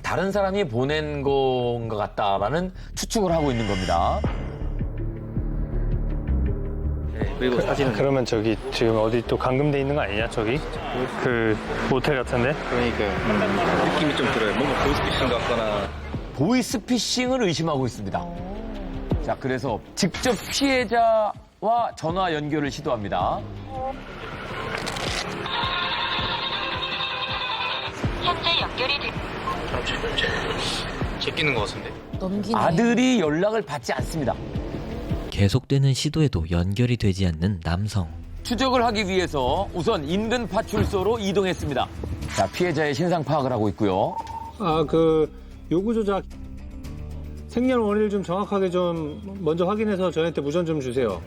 다른 사람이 보낸 건 것 같다라는 추측을 하고 있는 겁니다. 그리고 사진은 그러면 저기 지금 어디 또 감금돼 있는 거 아니냐 저기? 그 모텔 같은데? 그러니까 느낌이 좀 들어요. 뭔가 보이스피싱 같거나. 보이스피싱을 의심하고 있습니다. 자, 그래서 직접 피해자와 전화 연결을 시도합니다. 현재 연결이 돼. 제끼는 것 같은데. 넘기네. 아들이 연락을 받지 않습니다. 계속되는 시도에도 연결이 되지 않는 남성. 추적을 하기 위해서 우선 인근 파출소로 이동했습니다. 자, 피해자의 신상 파악을 하고 있고요. 그 요구조작 생년월일 좀 정확하게 좀 먼저 확인해서 저희한테 무전 좀 주세요.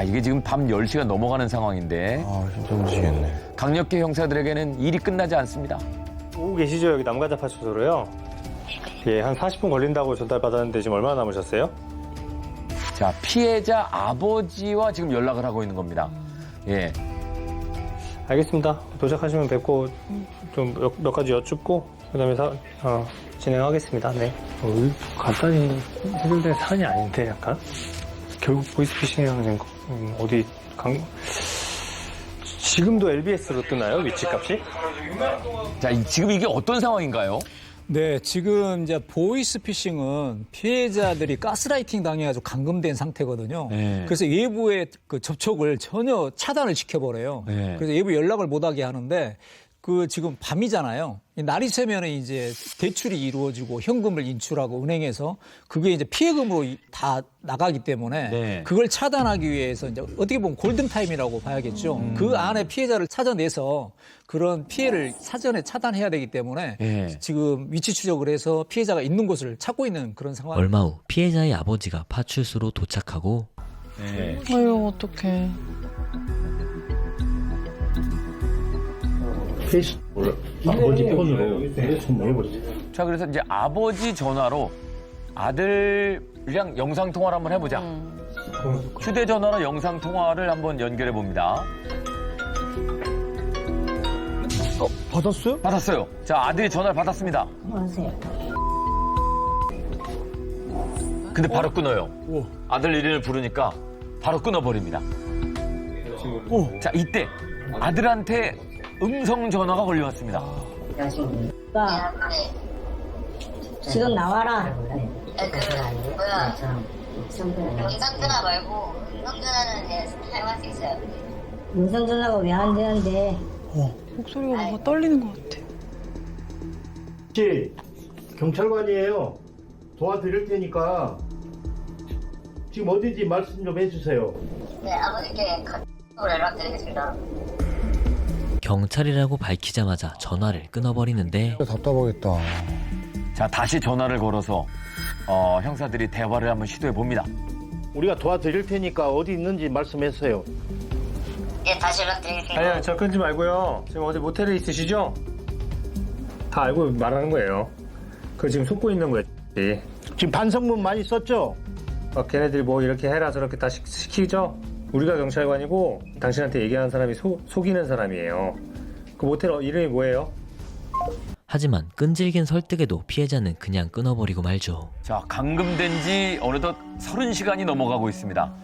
이게 지금 밤 10시가 넘어가는 상황인데 진짜 무시겠네. 강력계 형사들에게는 일이 끝나지 않습니다. 오고 계시죠? 여기 남가자 파출소로요? 예, 한 40분 걸린다고 전달받았는데 지금 얼마나 남으셨어요? 자, 피해자 아버지와 지금 연락을 하고 있는 겁니다. 예. 알겠습니다. 도착하시면 뵙고 좀 몇 가지 여쭙고 그다음에 진행하겠습니다. 네. 간단히 해결된 사안이 아닌데 약간 결국 보이스피싱이라는 어디 지금도 LBS로 뜨나요? 위치값이? 자, 지금 이게 어떤 상황인가요? 네, 지금 이제 보이스피싱은 피해자들이 가스라이팅 당해가지고 감금된 상태거든요. 네. 그래서 외부의 그 접촉을 전혀 차단을 시켜버려요. 네. 그래서 외부 연락을 못하게 하는데 그 지금 밤이잖아요. 날이 새면은 이제 대출이 이루어지고 현금을 인출하고 은행에서 그게 이제 피해금으로 다 나가기 때문에 네. 그걸 차단하기 위해서 이제 어떻게 보면 골든타임이라고 봐야겠죠. 그 안에 피해자를 찾아내서 그런 피해를 사전에 차단해야 되기 때문에 네. 지금 위치 추적을 해서 피해자가 있는 곳을 찾고 있는 그런 상황. 얼마 후 피해자의 아버지가 파출소로 도착하고 네. 아유, 어떡해. 아버지 폰으로 해보세요. 자, 그래서 이제 아버지 전화로 아들이랑 영상 통화를 한번 해보자. 휴대전화로 영상 통화를 한번 연결해 봅니다. 받았어요? 받았어요. 자, 아들이 전화를 받았습니다. 근데 바로 끊어요. 아들 이름을 부르니까 바로 끊어버립니다. 자, 이때 아들한테 음성 전화가 걸려왔습니다. 오빠, 지금 나와라. 음성전화 말고 음성전화는 사용할 수 있어요. 음성전화가 왜 안 되는데? 목소리가 뭔가 떨리는 것 같아. 혹시 경찰관이에요. 도와드릴 테니까 지금 어디지 말씀 좀 해주세요. 네, 아버지께 카톡으로 연락드리겠습니다. 경찰이라고 밝히자마자 전화를 끊어버리는데 답답하겠다. 자, 다시 전화를 걸어서 형사들이 대화를 한번 시도해 봅니다. 우리가 도와드릴 테니까 어디 있는지 말씀해주세요. 예, 다시 연락드리겠습니다. 아니요, 저 끊지 말고요. 지금 어디 모텔에 있으시죠? 다 알고 말하는 거예요. 그 지금 속고 있는 거지. 지금 반성문 많이 썼죠? 걔네들이 뭐 이렇게 해라 저렇게 다 시키죠? 우리가 경찰관이고 당신한테 얘기하는 사람이 속이는 사람이에요. 그 모텔 이름이 뭐예요? 하지만 끈질긴 설득에도 피해자는 그냥 끊어버리고 말죠. 자, 감금된 지 어느덧 30시간이 넘어가고 있습니다.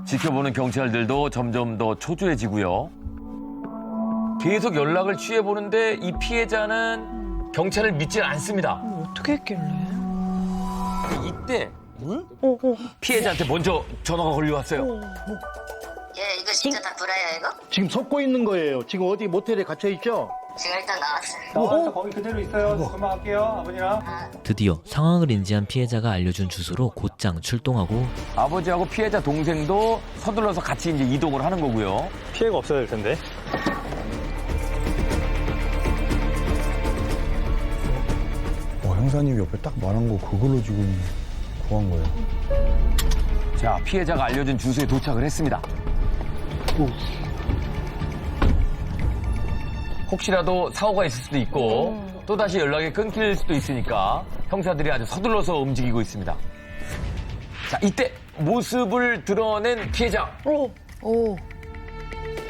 지켜보는 경찰들도 점점 더 초조해지고요. 계속 연락을 취해보는데 이 피해자는 경찰을 믿질 않습니다. 어떻게 했길래? 이때 피해자한테 먼저 전화가 걸려왔어요. 예, 이거 진짜 다 구라예요, 이거? 지금 속고 있는 거예요. 지금 어디 모텔에 갇혀 있죠? 지금 일단 나왔어요. 나와서 거기 그대로 있어요. 금방 갈게요, 아버지랑. 드디어 상황을 인지한 피해자가 알려준 주소로 곧장 출동하고 아버지하고 피해자 동생도 서둘러서 같이 이제 이동을 하는 거고요. 피해가 없어야 될 텐데. 형사님 옆에 딱 말한 거 그걸로 지금 구한 거예요. 자, 피해자가 알려준 주소에 도착을 했습니다. 혹시라도 사고가 있을 수도 있고 또다시 연락이 끊길 수도 있으니까 형사들이 아주 서둘러서 움직이고 있습니다. 자, 이때 모습을 드러낸 피해자.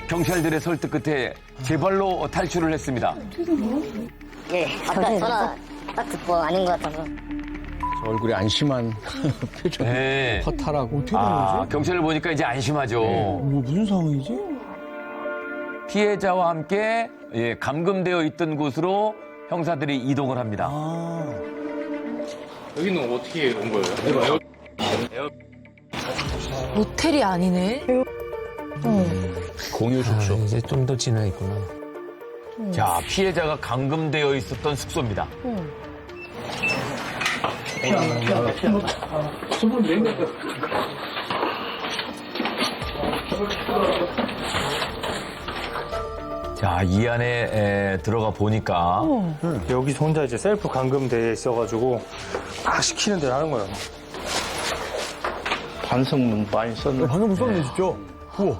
경찰들의 설득 끝에 제 발로 탈출을 했습니다. 예, 아까 전화 딱 듣고 아닌 것 같아서. 얼굴이 안심한 표정. 네. 허탈하고. 어떻게 된 거지? 경찰을 보니까 이제 안심하죠. 뭐 무슨 상황이지? 피해자와 함께 감금되어 있던 곳으로 형사들이 이동을 합니다. 여기는 어떻게 온 거예요? 모텔이 아니네. 공유 숙소. 이제 좀 더 지나 있구나. 자, 피해자가 감금되어 있었던 숙소입니다. 자, 이 안에 들어가 보니까 여기서 혼자 이제 셀프 감금돼 있어가지고 시키는 대로 하는 거예요. 반성문 많이 썼는데. 방금 썼네, 진짜. 우와.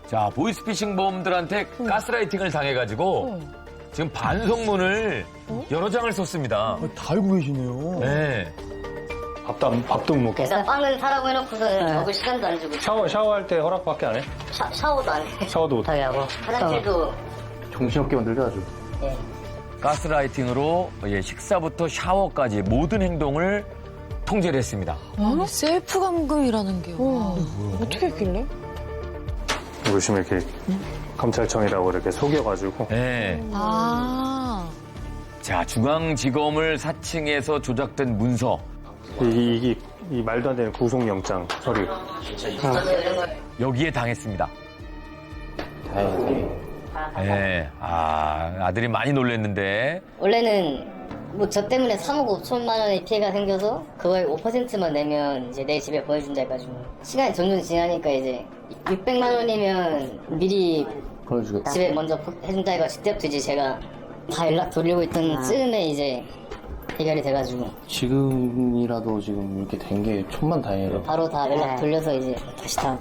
자, 보이스피싱 범들한테 가스라이팅을 당해가지고 지금 반성문을 여러 장을 썼습니다. 다 알고 계시네요. 네. 밥도 못 먹고. 그래서 빵은 사라고 해놓고서 먹을 시간도 안 주고. 샤워할 때 허락밖에 안 해? 샤워도 안 해. 샤워도 못 해. 하고. 화장실도 정신없게 만들죠 아주. 가스라이팅으로 식사부터 샤워까지 모든 행동을 통제를 했습니다. 셀프 감금이라는 게. 어떻게 했길래? 보시면 이렇게 검찰청이라고 이렇게 속여가지고. 네. 아. 자, 중앙지검을 사칭해서 조작된 문서. 이 말도 안 되는 구속영장 서류. 여기에 당했습니다. 네. 아들이 많이 놀랬는데. 원래는 뭐 저 때문에 3억 5천만 원의 피해가 생겨서 그거의 5%만 내면 이제 내 집에 보내준다 해가지고 시간이 점점 지나니까 이제 600만 원이면 미리 집에 먼저 해준다 해가지고 그때부터 이제 제가 다 연락 돌리고 있던 즈음에 이제 해결이 돼가지고 지금이라도 지금 이렇게 된 게 천만다행이에요. 바로 다 연락 돌려서 이제 다시 다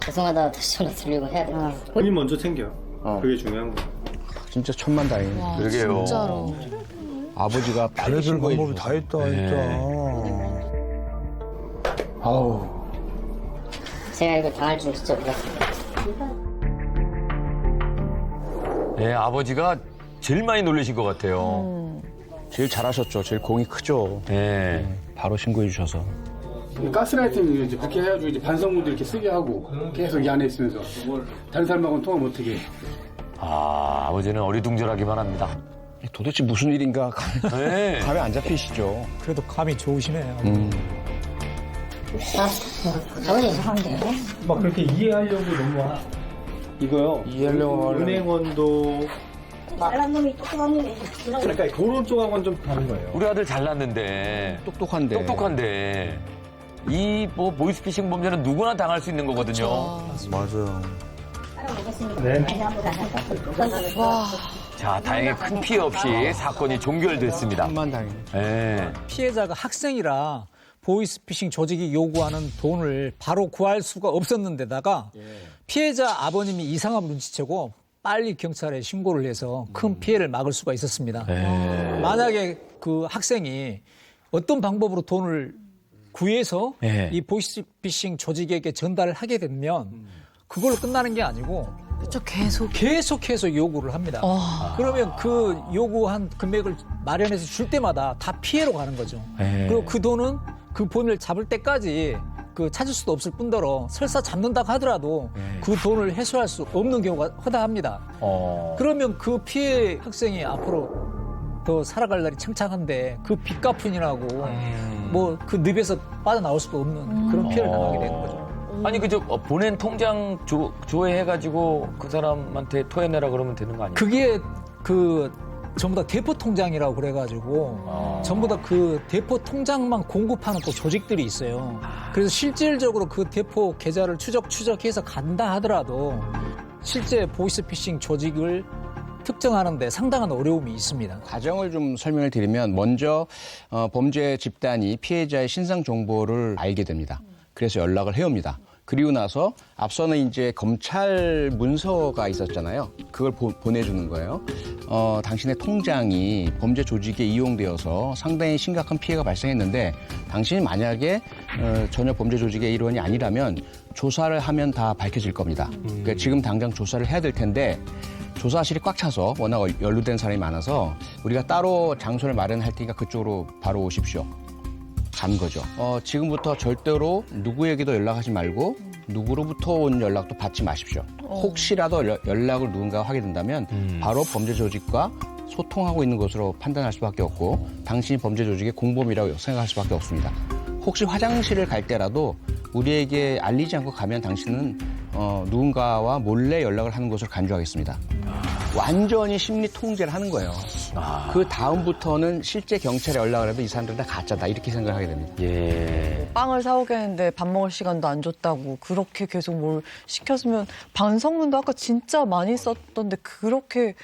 죄송하다 다시 전화 돌리고 해야 돼요. 본인 먼저 챙겨. 그게 중요한 거. 진짜 천만다행이에요. 그러게요. 진짜로. 아버지가 빨리 신고해 방법이 다 했다, 아우. 제가 이거 당할 줄 진짜 몰랐습니다. 네, 아버지가 제일 많이 놀라신 것 같아요. 제일 잘하셨죠. 제일 공이 크죠. 네. 바로 신고해 주셔서. 가스라이팅 이제 그렇게 해가지고 이제 반성문도 이렇게 쓰게 하고 계속 이 안에 있으면서 다른 사람하고는 통화 못하게. 아버지는 어리둥절하기만 합니다. 도대체 무슨 일인가 네. 감이 안 잡히시죠. 그래도 감이 좋으시네요. 저는 이상한데요? 막 그렇게 이해하려고 너무 이거요. 이해하려고 하려고. 은행원도 말란 놈이 똑똑한 놈이 그러니까 그런 쪽하고는 좀 다른 거예요. 우리 아들 잘났는데. 똑똑한데. 이 보이스피싱 범죄는 누구나 당할 수 있는 거거든요. 맞아요. 네. 와. 자, 다행히 큰 피해 없이 사건이 종결됐습니다. 천만다행. 네. 피해자가 학생이라 보이스피싱 조직이 요구하는 돈을 바로 구할 수가 없었는데다가 피해자 아버님이 이상함을 눈치채고 빨리 경찰에 신고를 해서 큰 피해를 막을 수가 있었습니다. 만약에 그 학생이 어떤 방법으로 돈을 구해서 이 보이스피싱 조직에게 전달을 하게 되면 그걸로 끝나는 게 아니고 그렇죠. 계속해서 요구를 합니다. 그러면 그 요구한 금액을 마련해서 줄 때마다 다 피해로 가는 거죠. 그리고 그 돈은 그 범인을 잡을 때까지 그 찾을 수도 없을 뿐더러 설사 잡는다고 하더라도 그 돈을 회수할 수 없는 경우가 허다합니다. 그러면 그 피해 학생이 앞으로 더 살아갈 날이 창창한데 그 빚 갚으니라고 뭐 그 늪에서 빠져나올 수가 없는 그런 피해를 당하게 되는 거죠. 아니 그저 보낸 통장 조회해가지고 그 사람한테 토해내라 그러면 되는 거 아니에요? 그게 그 전부 다 대포 통장이라고 그래가지고 전부 다 그 대포 통장만 공급하는 또 조직들이 있어요. 그래서 실질적으로 그 대포 계좌를 추적해서 간다 하더라도 실제 보이스피싱 조직을 특정하는데 상당한 어려움이 있습니다. 과정을 좀 설명을 드리면 먼저 범죄 집단이 피해자의 신상 정보를 알게 됩니다. 그래서 연락을 해옵니다. 그리고 나서 앞서는 이제 검찰 문서가 있었잖아요. 그걸 보내주는 거예요. 당신의 통장이 범죄 조직에 이용되어서 상당히 심각한 피해가 발생했는데 당신이 만약에 전혀 범죄 조직의 일원이 아니라면 조사를 하면 다 밝혀질 겁니다. 그러니까 지금 당장 조사를 해야 될 텐데 조사실이 꽉 차서 워낙 연루된 사람이 많아서 우리가 따로 장소를 마련할 테니까 그쪽으로 바로 오십시오. 간 거죠. 지금부터 절대로 누구에게도 연락하지 말고 누구로부터 온 연락도 받지 마십시오. 혹시라도 연락을 누군가가 하게 된다면 바로 범죄 조직과 소통하고 있는 것으로 판단할 수밖에 없고 당신이 범죄 조직의 공범이라고 생각할 수밖에 없습니다. 혹시 화장실을 갈 때라도 우리에게 알리지 않고 가면 당신은 누군가와 몰래 연락을 하는 것으로 간주하겠습니다. 완전히 심리 통제를 하는 거예요. 그 다음부터는 실제 경찰에 연락을 해도 이 사람들은 다 가짜다 이렇게 생각하게 됩니다. 빵을 사오겠는데 밥 먹을 시간도 안 줬다고 그렇게 계속 뭘 시켰으면 반성문도 아까 진짜 많이 썼던데 그렇게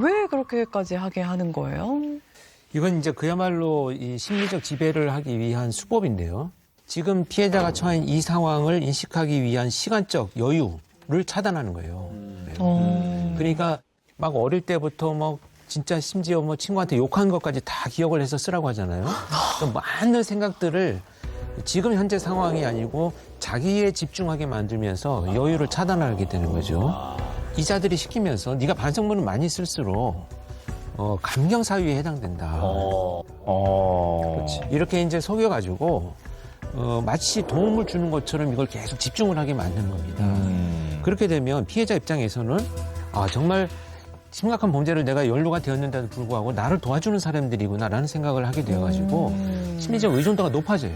왜 그렇게까지 하게 하는 거예요? 이건 이제 그야말로 이 심리적 지배를 하기 위한 수법인데요. 지금 피해자가 처한 이 상황을 인식하기 위한 시간적 여유를 차단하는 거예요. 그러니까 막 어릴 때부터 뭐 진짜 심지어 뭐 친구한테 욕한 것까지 다 기억을 해서 쓰라고 하잖아요. 많은 생각들을 지금 현재 상황이 아니고 자기에 집중하게 만들면서 여유를 차단하게 되는 거죠. 이자들이 시키면서 네가 반성문을 많이 쓸수록 감경 사유에 해당된다. 그렇지. 이렇게 이제 속여가지고 마치 도움을 주는 것처럼 이걸 계속 집중을 하게 만드는 겁니다. 그렇게 되면 피해자 입장에서는 정말 심각한 범죄를 내가 연루가 되었는데도 불구하고 나를 도와주는 사람들이구나라는 생각을 하게 되어가지고 심리적 의존도가 높아져요.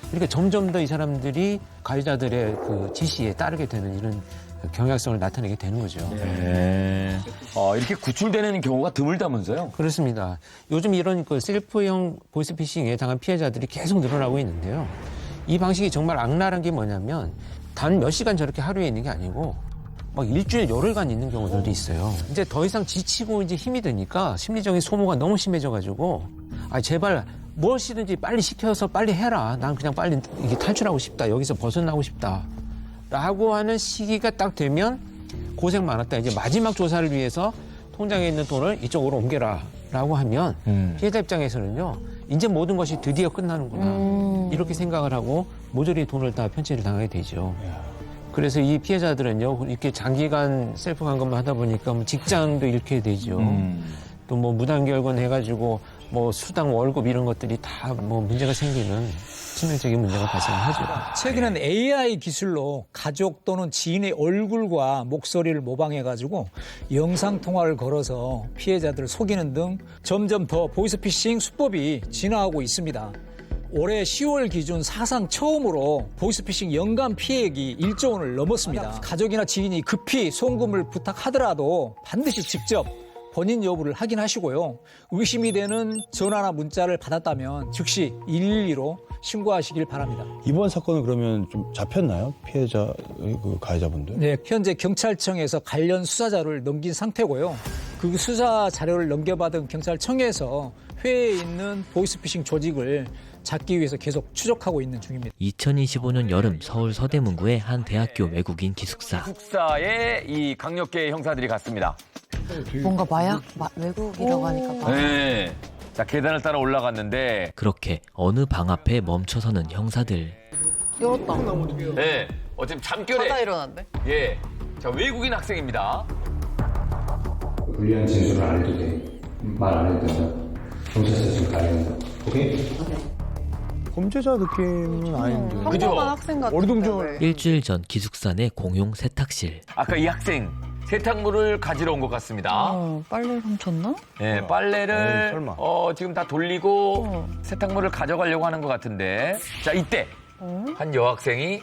그러니까 점점 더 이 사람들이 가해자들의 그 지시에 따르게 되는 이런 경향성을 나타내게 되는 거죠. 이렇게 구출되는 경우가 드물다면서요? 그렇습니다. 요즘 이런 그 셀프형 보이스피싱에 당한 피해자들이 계속 늘어나고 있는데요. 이 방식이 정말 악랄한 게 뭐냐면 단 몇 시간 저렇게 하루에 있는 게 아니고 막 일주일 열흘간 있는 경우들도 있어요. 이제 더 이상 지치고 이제 힘이 드니까 심리적인 소모가 너무 심해져가지고 제발 무엇이든지 빨리 시켜서 빨리 해라. 난 그냥 빨리 이게 탈출하고 싶다. 여기서 벗어나고 싶다. 라고 하는 시기가 딱 되면 고생 많았다. 이제 마지막 조사를 위해서 통장에 있는 돈을 이쪽으로 옮겨라. 라고 하면 피해자 입장에서는요. 이제 모든 것이 드디어 끝나는구나. 이렇게 생각을 하고 모조리 돈을 다 편취를 당하게 되죠. 그래서 이 피해자들은요. 이렇게 장기간 셀프 감금을 하다 보니까 뭐 직장도 잃게 되죠. 또 뭐 무단결근 해가지고 뭐 수당 월급 이런 것들이 다 뭐 문제가 생기는 치명적인 문제가 발생하죠. 최근엔 AI 기술로 가족 또는 지인의 얼굴과 목소리를 모방해가지고 영상통화를 걸어서 피해자들을 속이는 등 점점 더 보이스피싱 수법이 진화하고 있습니다. 올해 10월 기준 사상 처음으로 보이스피싱 연간 피해액이 1조 원을 넘었습니다. 가족이나 지인이 급히 송금을 부탁하더라도 반드시 직접 본인 여부를 확인하시고요. 의심이 되는 전화나 문자를 받았다면 즉시 112로 신고하시길 바랍니다. 이번 사건은 그러면 좀 잡혔나요? 피해자, 그 가해자분들? 네, 현재 경찰청에서 관련 수사 자료를 넘긴 상태고요. 그 수사 자료를 넘겨받은 경찰청에서 회에 있는 보이스피싱 조직을 잡기 위해서 계속 추적하고 있는 중입니다. 2025년 여름 서울 서대문구의 한 대학교 외국인 기숙사. 기숙사에 이 강력계 형사들이 갔습니다. 뭔가 외국이라고 하니까 마약. 네. 자, 계단을 따라 올라갔는데 그렇게 어느 방 앞에 멈춰서는 형사들. 열었다. 네. 지금 잠결에 자다 일어났네. 예. 자, 외국인 학생입니다. 불리한 진술을 안 해도 돼. 말 안 해도 된다. 경찰서 지금 가야 된다. 오케이? 범죄자 느낌은 아닌데. 평범한 학생 같은데. 어리둥절. 일주일 전 기숙사 내 공용 세탁실. 아까 이 학생 세탁물을 가지러 온 것 같습니다. 빨래 훔쳤나? 네, 빨래를 에이, 설마. 지금 다 돌리고 세탁물을 가져가려고 하는 것 같은데, 자, 이때 한 여학생이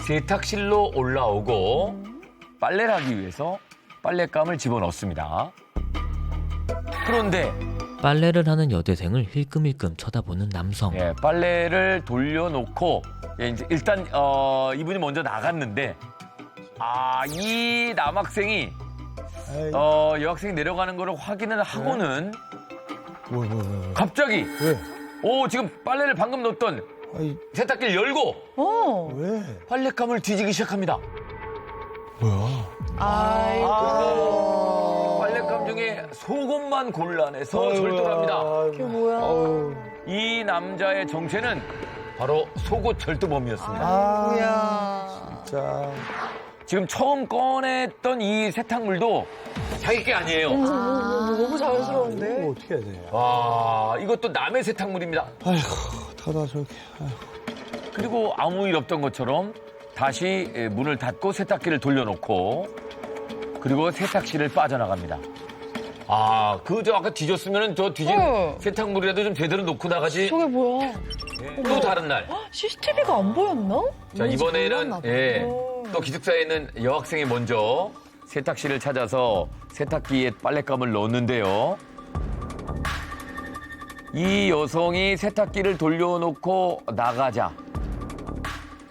세탁실로 올라오고 빨래를 하기 위해서 빨랫감을 집어넣습니다. 그런데 빨래를 하는 여대생을 힐끔힐끔 쳐다보는 남성. 예, 빨래를 돌려놓고 이제 일단 이분이 먼저 나갔는데, 이 남학생이 여학생이 내려가는 거를 확인을 하고는 갑자기 지금 빨래를 방금 넣었던 세탁기를 열고 왜? 빨랫감을 뒤지기 시작합니다. 뭐야? 아이고. 빨랫감 중에 속옷만 골라내서 절도합니다. 그게 뭐야? 이 남자의 정체는 바로 속옷 절도범이었습니다. 뭐야? 진짜. 지금 처음 꺼냈던 이 세탁물도 자기 게 아니에요. 너무 자연스러운데? 이거 어떻게 해야 돼? 와, 이것도 남의 세탁물입니다. 아이고, 타다 저렇게. 그리고 아무 일 없던 것처럼 다시 문을 닫고 세탁기를 돌려놓고 그리고 세탁실을 빠져나갑니다. 아까 뒤졌으면 저 뒤진 세탁물이라도 좀 제대로 놓고 나가지. 저게 뭐야? 또 다른 날. CCTV가 안 보였나? 자, 이번에는 또 기숙사에 있는 여학생이 먼저 세탁실을 찾아서 세탁기에 빨랫감을 넣었는데요. 이 여성이 세탁기를 돌려놓고 나가자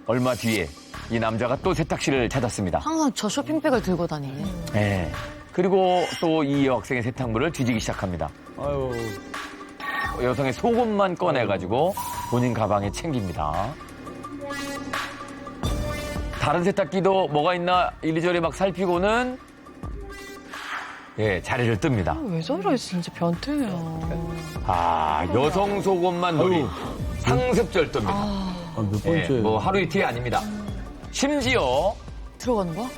얼마 뒤에 이 남자가 또 세탁실을 찾았습니다. 항상 저 쇼핑백을 들고 다니네. 네. 그리고 또 이 여학생의 세탁물을 뒤지기 시작합니다. 아유. 여성의 속옷만 꺼내가지고 본인 가방에 챙깁니다. 다른 세탁기도 뭐가 있나 이리저리 막 살피고는 자리를 뜹니다. 왜 저래, 진짜 변태야. 여성 속옷만 놀이. 상습절도입니다. 몇 번째. 뭐 하루 이틀이 아닙니다. 심지어 들어가는 거야?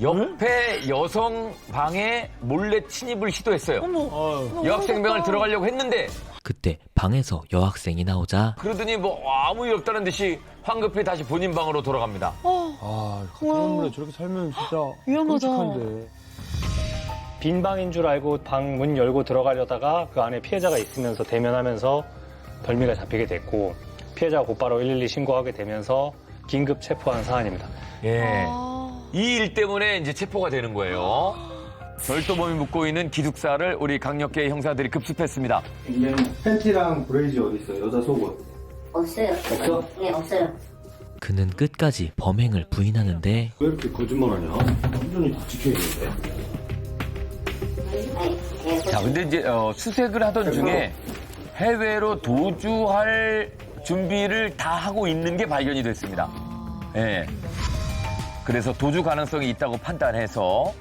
옆에 여성 방에 몰래 침입을 시도했어요. 여학생방을 들어가려고 했는데 그때 방에서 여학생이 나오자 그러더니 뭐 아무 일 없다는 듯이 황급히 다시 본인 방으로 돌아갑니다. 같은 건물에 저렇게 살면 진짜 위험하다. 끔찍한데. 빈 방인 줄 알고 방 문 열고 들어가려다가 그 안에 피해자가 있으면서 대면하면서 덜미가 잡히게 됐고 피해자가 곧바로 112 신고하게 되면서 긴급 체포한 사안입니다. 예. 이 일 때문에 이제 체포가 되는 거예요. 절도범이 묻고 있는 기숙사를 우리 강력계 형사들이 급습했습니다. 팬티랑 브레이즈 어디 있어요? 여자 속옷. 없어요. 없어? 네, 없어요. 그는 끝까지 범행을 부인하는데 왜 이렇게 거짓말하냐? 완전히 다 지켜야겠는데. 자, 근데 이제 수색을 하던 중에 해외로 도주할 준비를 다 하고 있는 게 발견이 됐습니다. 예. 그래서 도주 가능성이 있다고 판단해서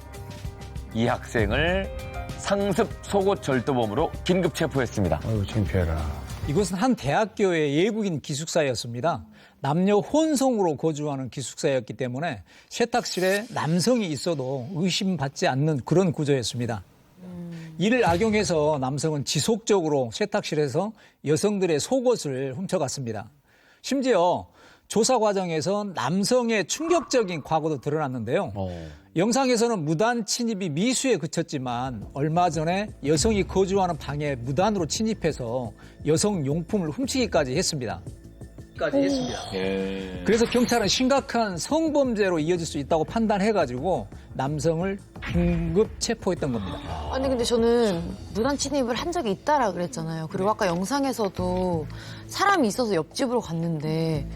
이 학생을 상습 속옷 절도범으로 긴급 체포했습니다. 아유, 창피해라. 이곳은 한 대학교의 외국인 기숙사였습니다. 남녀 혼성으로 거주하는 기숙사였기 때문에 세탁실에 남성이 있어도 의심받지 않는 그런 구조였습니다. 이를 악용해서 남성은 지속적으로 세탁실에서 여성들의 속옷을 훔쳐갔습니다. 심지어 조사 과정에서 남성의 충격적인 과거도 드러났는데요. 영상에서는 무단 침입이 미수에 그쳤지만 얼마 전에 여성이 거주하는 방에 무단으로 침입해서 여성 용품을 훔치기까지 했습니다. 그래서 경찰은 심각한 성범죄로 이어질 수 있다고 판단해가지고 남성을 긴급 체포했던 겁니다. 아니 근데 저는 무단 침입을 한 적이 있다라 그랬잖아요. 그리고 아까 영상에서도 사람이 있어서 옆집으로 갔는데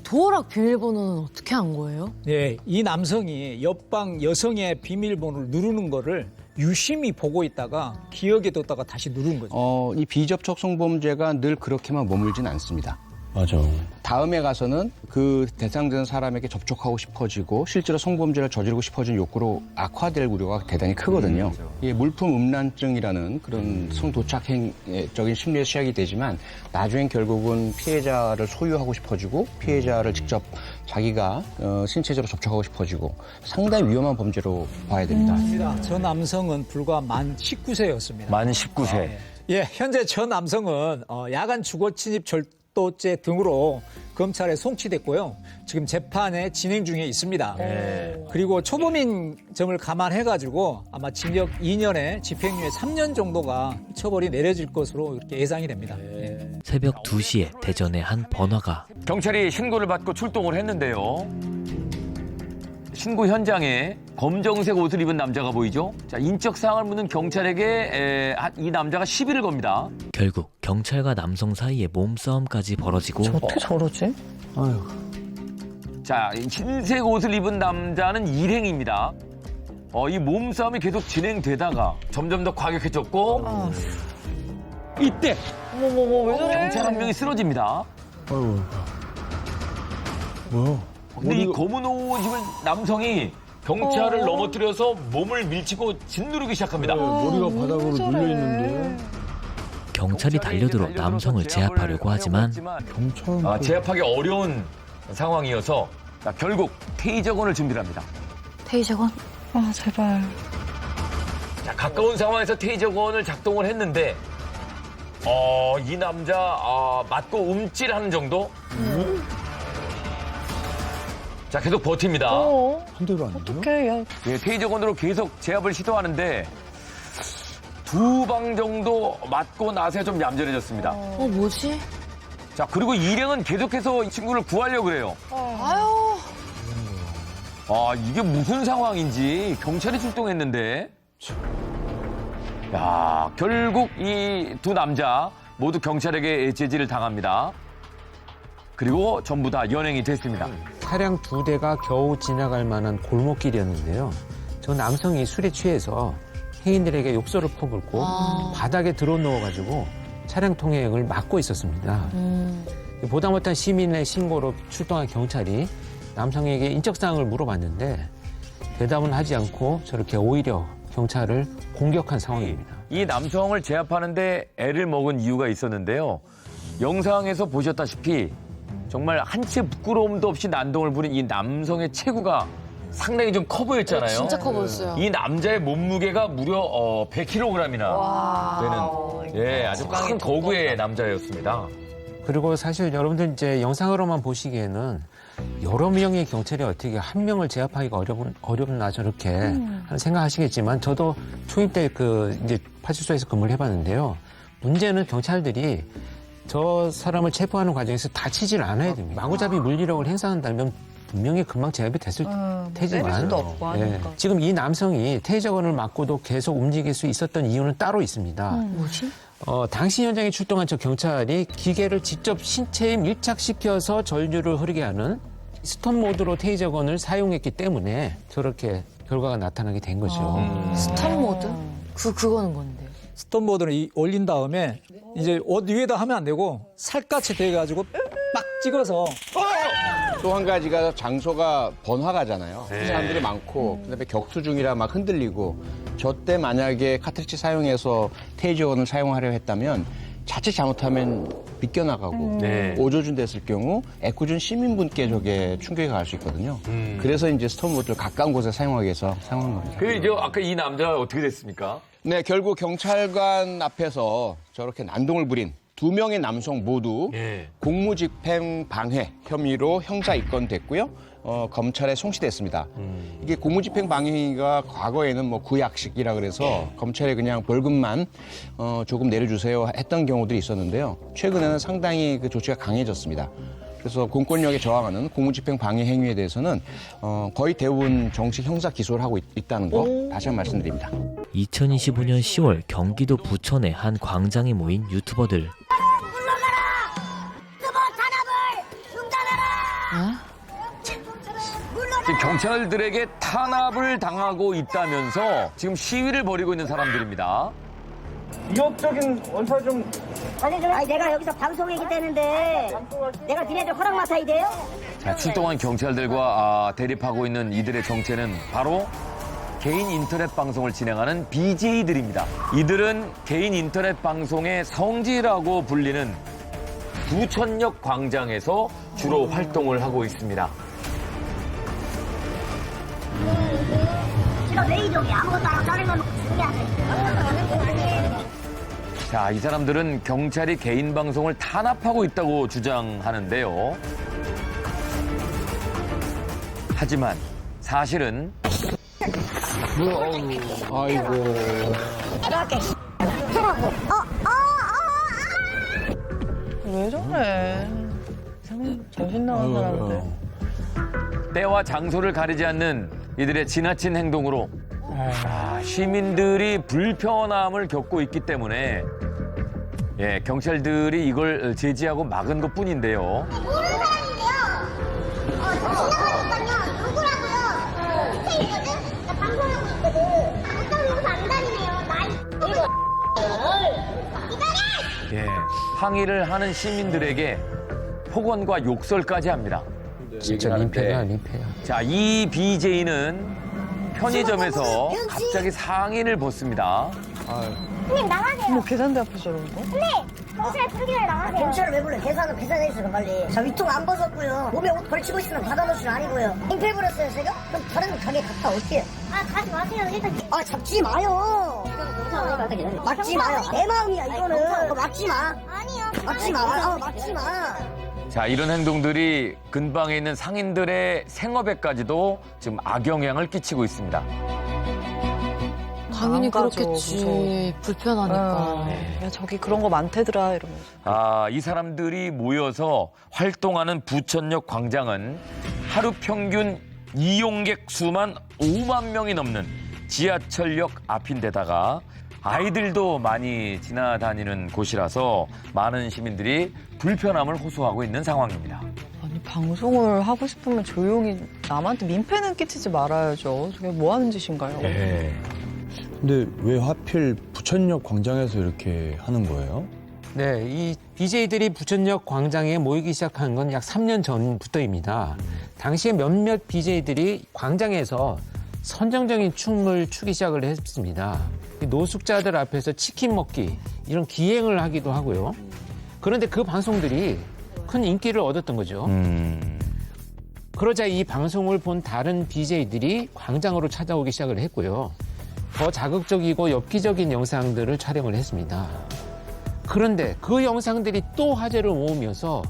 도어락 비밀번호는 어떻게 한 거예요? 네, 이 남성이 옆방 여성의 비밀번호를 누르는 거를 유심히 보고 있다가 기억에 뒀다가 다시 누른 거죠. 이 비접촉 성범죄가 늘 그렇게만 머물진 않습니다. 맞아. 다음에 가서는 그 대상되는 사람에게 접촉하고 싶어지고 실제로 성범죄를 저지르고 싶어지는 욕구로 악화될 우려가 대단히 크거든요. 이게 물품 음란증이라는 그런 성도착행적인 심리에 시작이 되지만 나중엔 결국은 피해자를 소유하고 싶어지고 피해자를 직접 자기가 신체적으로 접촉하고 싶어지고 상당히 위험한 범죄로 봐야 됩니다. 저 남성은 불과 만 19세였습니다. 만 19세. 예, 현재 저 남성은 야간 주거 침입 절도죄 등으로 검찰에 송치됐고요. 지금 재판에 진행 중에 있습니다. 그리고 초범인 점을 감안해가지고 아마 징역 2년에 집행유예 3년 정도가 처벌이 내려질 것으로 이렇게 예상이 됩니다. 새벽 2시에 대전의 한 번화가. 경찰이 신고를 받고 출동을 했는데요. 신고 현장에 검정색 옷을 입은 남자가 보이죠? 자, 인적 사항을 묻는 경찰에게 이 남자가 시비를 겁니다. 결국 경찰과 남성 사이에 몸싸움까지 벌어지고. 어떻게 저러지? 아유. 자, 흰색 옷을 입은 남자는 일행입니다. 이 몸싸움이 계속 진행되다가 점점 더 과격해졌고 이때 어머머머, 왜 저래? 경찰 한 명이 쓰러집니다. 아유. 뭐야? 근데 이 검은 옷 입은 남성이 경찰을 넘어뜨려서 몸을 밀치고 짓누르기 시작합니다. 머리가 바닥으로 눌려 있는데. 경찰이 달려들어 남성을 제압하려고 하지만 제압하기 어려운 상황이어서 결국 테이저건을 준비합니다. 테이저건? 아, 제발. 자, 가까운 상황에서 테이저건을 작동을 했는데 이 남자 맞고 움찔하는 정도? 자, 계속 버팁니다. 한 대로 안 돼요? 어떡해, 야. 예, 테이저건으로 계속 제압을 시도하는데 2방 정도 맞고 나서 좀 얌전해졌습니다. 뭐지? 자, 그리고 일행은 계속해서 이 친구를 구하려고 그래요. 아유. 이게 무슨 상황인지 경찰이 출동했는데. 야, 결국 이 두 남자 모두 경찰에게 제지를 당합니다. 그리고 전부 다 연행이 됐습니다. 차량 2대가 겨우 지나갈 만한 골목길이었는데요. 저 남성이 술에 취해서 행인들에게 욕설을 퍼붓고 바닥에 드러누워가지고 차량 통행을 막고 있었습니다. 보다 못한 시민의 신고로 출동한 경찰이 남성에게 인적사항을 물어봤는데 대답은 하지 않고 저렇게 오히려 경찰을 공격한 상황입니다. 이 남성을 제압하는데 애를 먹은 이유가 있었는데요. 영상에서 보셨다시피 정말 한치의 부끄러움도 없이 난동을 부린 이 남성의 체구가 상당히 좀 커 보였잖아요. 진짜 커 보였어요. 이 남자의 몸무게가 무려 100kg이나 되는 예, 아주 큰 거구의 남자였습니다. 그리고 사실 여러분들 이제 영상으로만 보시기에는 여러 명의 경찰이 어떻게 한 명을 제압하기가 어렵나 저렇게 하는 생각하시겠지만 저도 초임 때 이제 파출소에서 근무를 해봤는데요. 문제는 경찰들이 저 사람을 체포하는 과정에서 다치질 않아야 됩니다. 마구잡이 물리력을 행사한다면 분명히 금방 제압이 됐을 테지만 때릴 수도 없고 하니까. 지금 이 남성이 테이저건을 맞고도 계속 움직일 수 있었던 이유는 따로 있습니다. 뭐지? 당시 현장에 출동한 저 경찰이 기계를 직접 신체에 밀착시켜서 전류를 흐르게 하는 스톱 모드로 테이저건을 사용했기 때문에 저렇게 결과가 나타나게 된 거죠. 스톱 모드? 그거는 뭔데? 스톱 모드는 올린 다음에 이제 옷 위에다 하면 안 되고 살갗이 돼가지고 막 찍어서 또 한 가지가 장소가 번화가잖아요. 사람들이 많고 그다음에 격투 중이라 막 흔들리고 저 때 만약에 카트리지 사용해서 테이저건을 사용하려 했다면 자칫 잘못하면 비껴나가고 오조준 됐을 경우 애꿎은 시민분께 저게 충격이 갈 수 있거든요. 그래서 이제 스톱 모드를 가까운 곳에 사용하기 위해서 사용한 겁니다. 그리고 아까 이 남자가 어떻게 됐습니까? 네, 결국 경찰관 앞에서 저렇게 난동을 부린 2명의 남성 모두 공무집행 방해 혐의로 형사 입건됐고요. 검찰에 송치됐습니다. 이게 공무집행 방해 행위가 과거에는 뭐 구약식이라 그래서 검찰에 그냥 벌금만 조금 내려주세요 했던 경우들이 있었는데요. 최근에는 상당히 그 조치가 강해졌습니다. 그래서 공권력에 저항하는 공무집행 방해 행위에 대해서는 거의 대부분 정식 형사 기소를 하고 있다는 거 다시 한번 말씀드립니다. 2025년 10월 경기도 부천의 한 광장에 모인 유튜버들. 지금 경찰들에게 탄압을 당하고 있다면서 지금 시위를 벌이고 있는 사람들입니다. 위협적인 원사 좀 아니 내가 여기서 방송이기 때문에 내가 니네들 허락 맡아야 돼요? 자, 출동한 경찰들과 대립하고 있는 이들의 정체는 바로 개인 인터넷 방송을 진행하는 BJ들입니다. 이들은 개인 인터넷 방송의 성지라고 불리는 부천역 광장에서 주로 활동을 하고 있습니다. 지금 내 이동이 아무것도 안 하고 자는 건 죽는 게 아니에요. 자, 이 사람들은 경찰이 개인 방송을 탄압하고 있다고 주장하는데요. 하지만 사실은 아이고. 이렇게 왜 저래? 정신 나간 사람들. 때와 장소를 가리지 않는 이들의 지나친 행동으로 시민들이 불편함을 겪고 있기 때문에 경찰들이 이걸 제지하고 막은 것뿐인데요. 모르는 사람인데요. 지나가니까요. 누구라고요? 있거든? 나 방송하고 있거든. 어떤 여기서 안 다니네요. 항의를 하는 시민들에게 폭언과 욕설까지 합니다. 진짜 민폐야, 민폐야. 자, 이 BJ는 편의점에서 갑자기 상의를 벗습니다. 형님 나가세요. 뭐 계산대 앞에서 저러는 거? 근데 경찰 부르기 전에 나가세요. 경찰을 왜 불러? 계산은 비싼 있어요 빨리. 저 위통 안 벗었고요. 몸에 옷 걸치고 있으면 받아놓을 아니고요. 민폐 부렸어요 제가? 그럼 다른 가게 갔다 올게요. 아 가지 마세요. 일단 잡지 마요. 막지 마요. 내 마음이야 이거는. 막지 마. 아니요. 막지 마. 막지 마. 자, 이런 행동들이 근방에 있는 상인들의 생업에까지도 지금 악영향을 끼치고 있습니다. 당연히 안 가죠, 그렇겠지. 무서워. 불편하니까. 야, 저기 그런 거 많대더라 이러면서. 이 사람들이 모여서 활동하는 부천역 광장은 하루 평균 이용객 수만 5만 명이 넘는 지하철역 앞인데다가 아이들도 많이 지나다니는 곳이라서 많은 시민들이 불편함을 호소하고 있는 상황입니다. 아니, 방송을 하고 싶으면 조용히 남한테 민폐는 끼치지 말아야죠. 저게 뭐 하는 짓인가요? 근데 왜 하필 부천역 광장에서 이렇게 하는 거예요? 네, 이 BJ들이 부천역 광장에 모이기 시작한 건 약 3년 전부터입니다. 당시에 몇몇 BJ들이 광장에서 선정적인 춤을 추기 시작을 했습니다. 노숙자들 앞에서 치킨 먹기 이런 기행을 하기도 하고요. 그런데 그 방송들이 큰 인기를 얻었던 거죠. 그러자 이 방송을 본 다른 BJ들이 광장으로 찾아오기 시작을 했고요. 더 자극적이고 엽기적인 영상들을 촬영을 했습니다. 그런데 그 영상들이 또 화제를 모으면서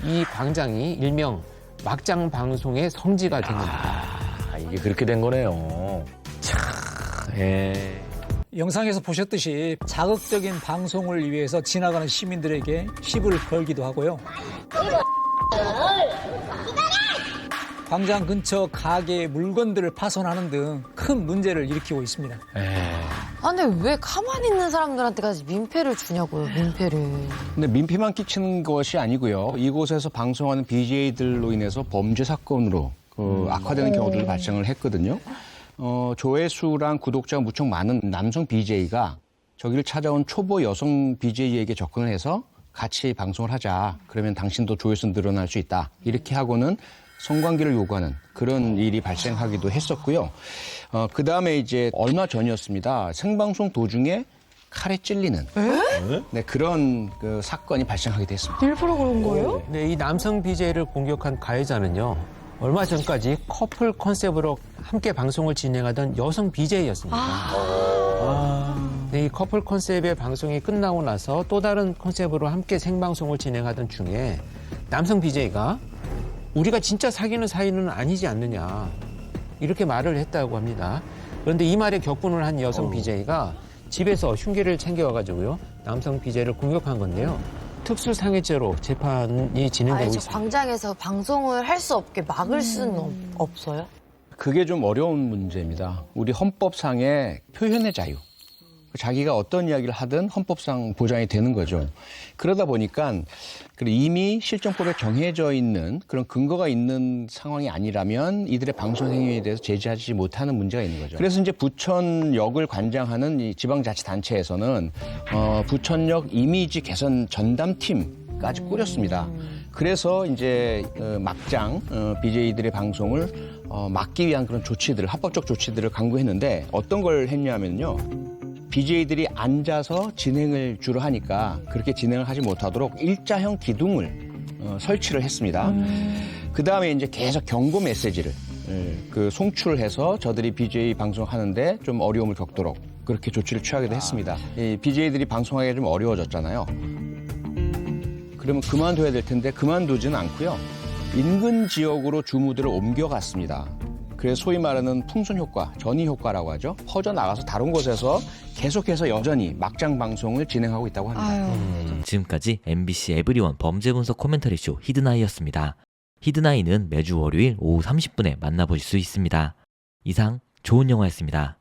이 광장이 일명 막장 방송의 성지가 된 겁니다. 이게 그렇게 된 거네요. 참, 예. 영상에서 보셨듯이 자극적인 방송을 위해서 지나가는 시민들에게 힙을 걸기도 하고요. 광장 근처 가게의 물건들을 파손하는 등 큰 문제를 일으키고 있습니다. 아, 근데 왜 가만히 있는 사람들한테까지 민폐를 주냐고요, 민폐를. 근데 민폐만 끼치는 것이 아니고요. 이곳에서 방송하는 BJ들로 인해서 범죄 사건으로 악화되는 경우들도 발생을 했거든요. 조회수랑 구독자가 무척 많은 남성 BJ가 저기를 찾아온 초보 여성 BJ에게 접근을 해서 같이 방송을 하자. 그러면 당신도 조회수 늘어날 수 있다. 이렇게 하고는 성관계를 요구하는 그런 일이 발생하기도 했었고요. 그 다음에 이제 얼마 전이었습니다. 생방송 도중에 칼에 찔리는 네, 그런 그 사건이 발생하기도 했습니다. 일부러 그런 거예요? 네, 이 남성 BJ를 공격한 가해자는요. 얼마 전까지 커플 컨셉으로 함께 방송을 진행하던 여성 BJ였습니다. 네, 이 커플 컨셉의 방송이 끝나고 나서 또 다른 컨셉으로 함께 생방송을 진행하던 중에 남성 BJ가 우리가 진짜 사귀는 사이는 아니지 않느냐 이렇게 말을 했다고 합니다. 그런데 이 말에 격분을 한 여성 BJ가 집에서 흉기를 챙겨와가지고요 남성 BJ를 공격한 건데요. 특수상해죄로 재판이 진행되고 아니, 저 있습니다. 광장에서 방송을 할 수 없게 막을 수는 없어요? 그게 좀 어려운 문제입니다. 우리 헌법상의 표현의 자유. 자기가 어떤 이야기를 하든 헌법상 보장이 되는 거죠. 그러다 보니까 이미 실정법에 정해져 있는 그런 근거가 있는 상황이 아니라면 이들의 방송 행위에 대해서 제지하지 못하는 문제가 있는 거죠. 그래서 이제 부천역을 관장하는 이 지방자치단체에서는 부천역 이미지 개선 전담팀까지 꾸렸습니다. 그래서 이제 막장 BJ들의 방송을 막기 위한 그런 조치들을 합법적 조치들을 강구했는데 어떤 걸 했냐면요. BJ들이 앉아서 진행을 주로 하니까 그렇게 진행을 하지 못하도록 일자형 기둥을 설치를 했습니다. 그 다음에 이제 계속 경고 메시지를 송출을 해서 저들이 BJ 방송하는데 좀 어려움을 겪도록 그렇게 조치를 취하기도 했습니다. 이 BJ들이 방송하기가 좀 어려워졌잖아요. 그러면 그만둬야 될 텐데 그만두지는 않고요. 인근 지역으로 주무들을 옮겨갔습니다. 그래서 소위 말하는 풍선 효과, 전이 효과라고 하죠. 퍼져나가서 다른 곳에서 계속해서 여전히 막장 방송을 진행하고 있다고 합니다. 지금까지 MBC 에브리원 범죄분석 코멘터리쇼 히든아이였습니다. 히든아이는 매주 월요일 오후 30분에 만나보실 수 있습니다. 이상 좋은 영화였습니다.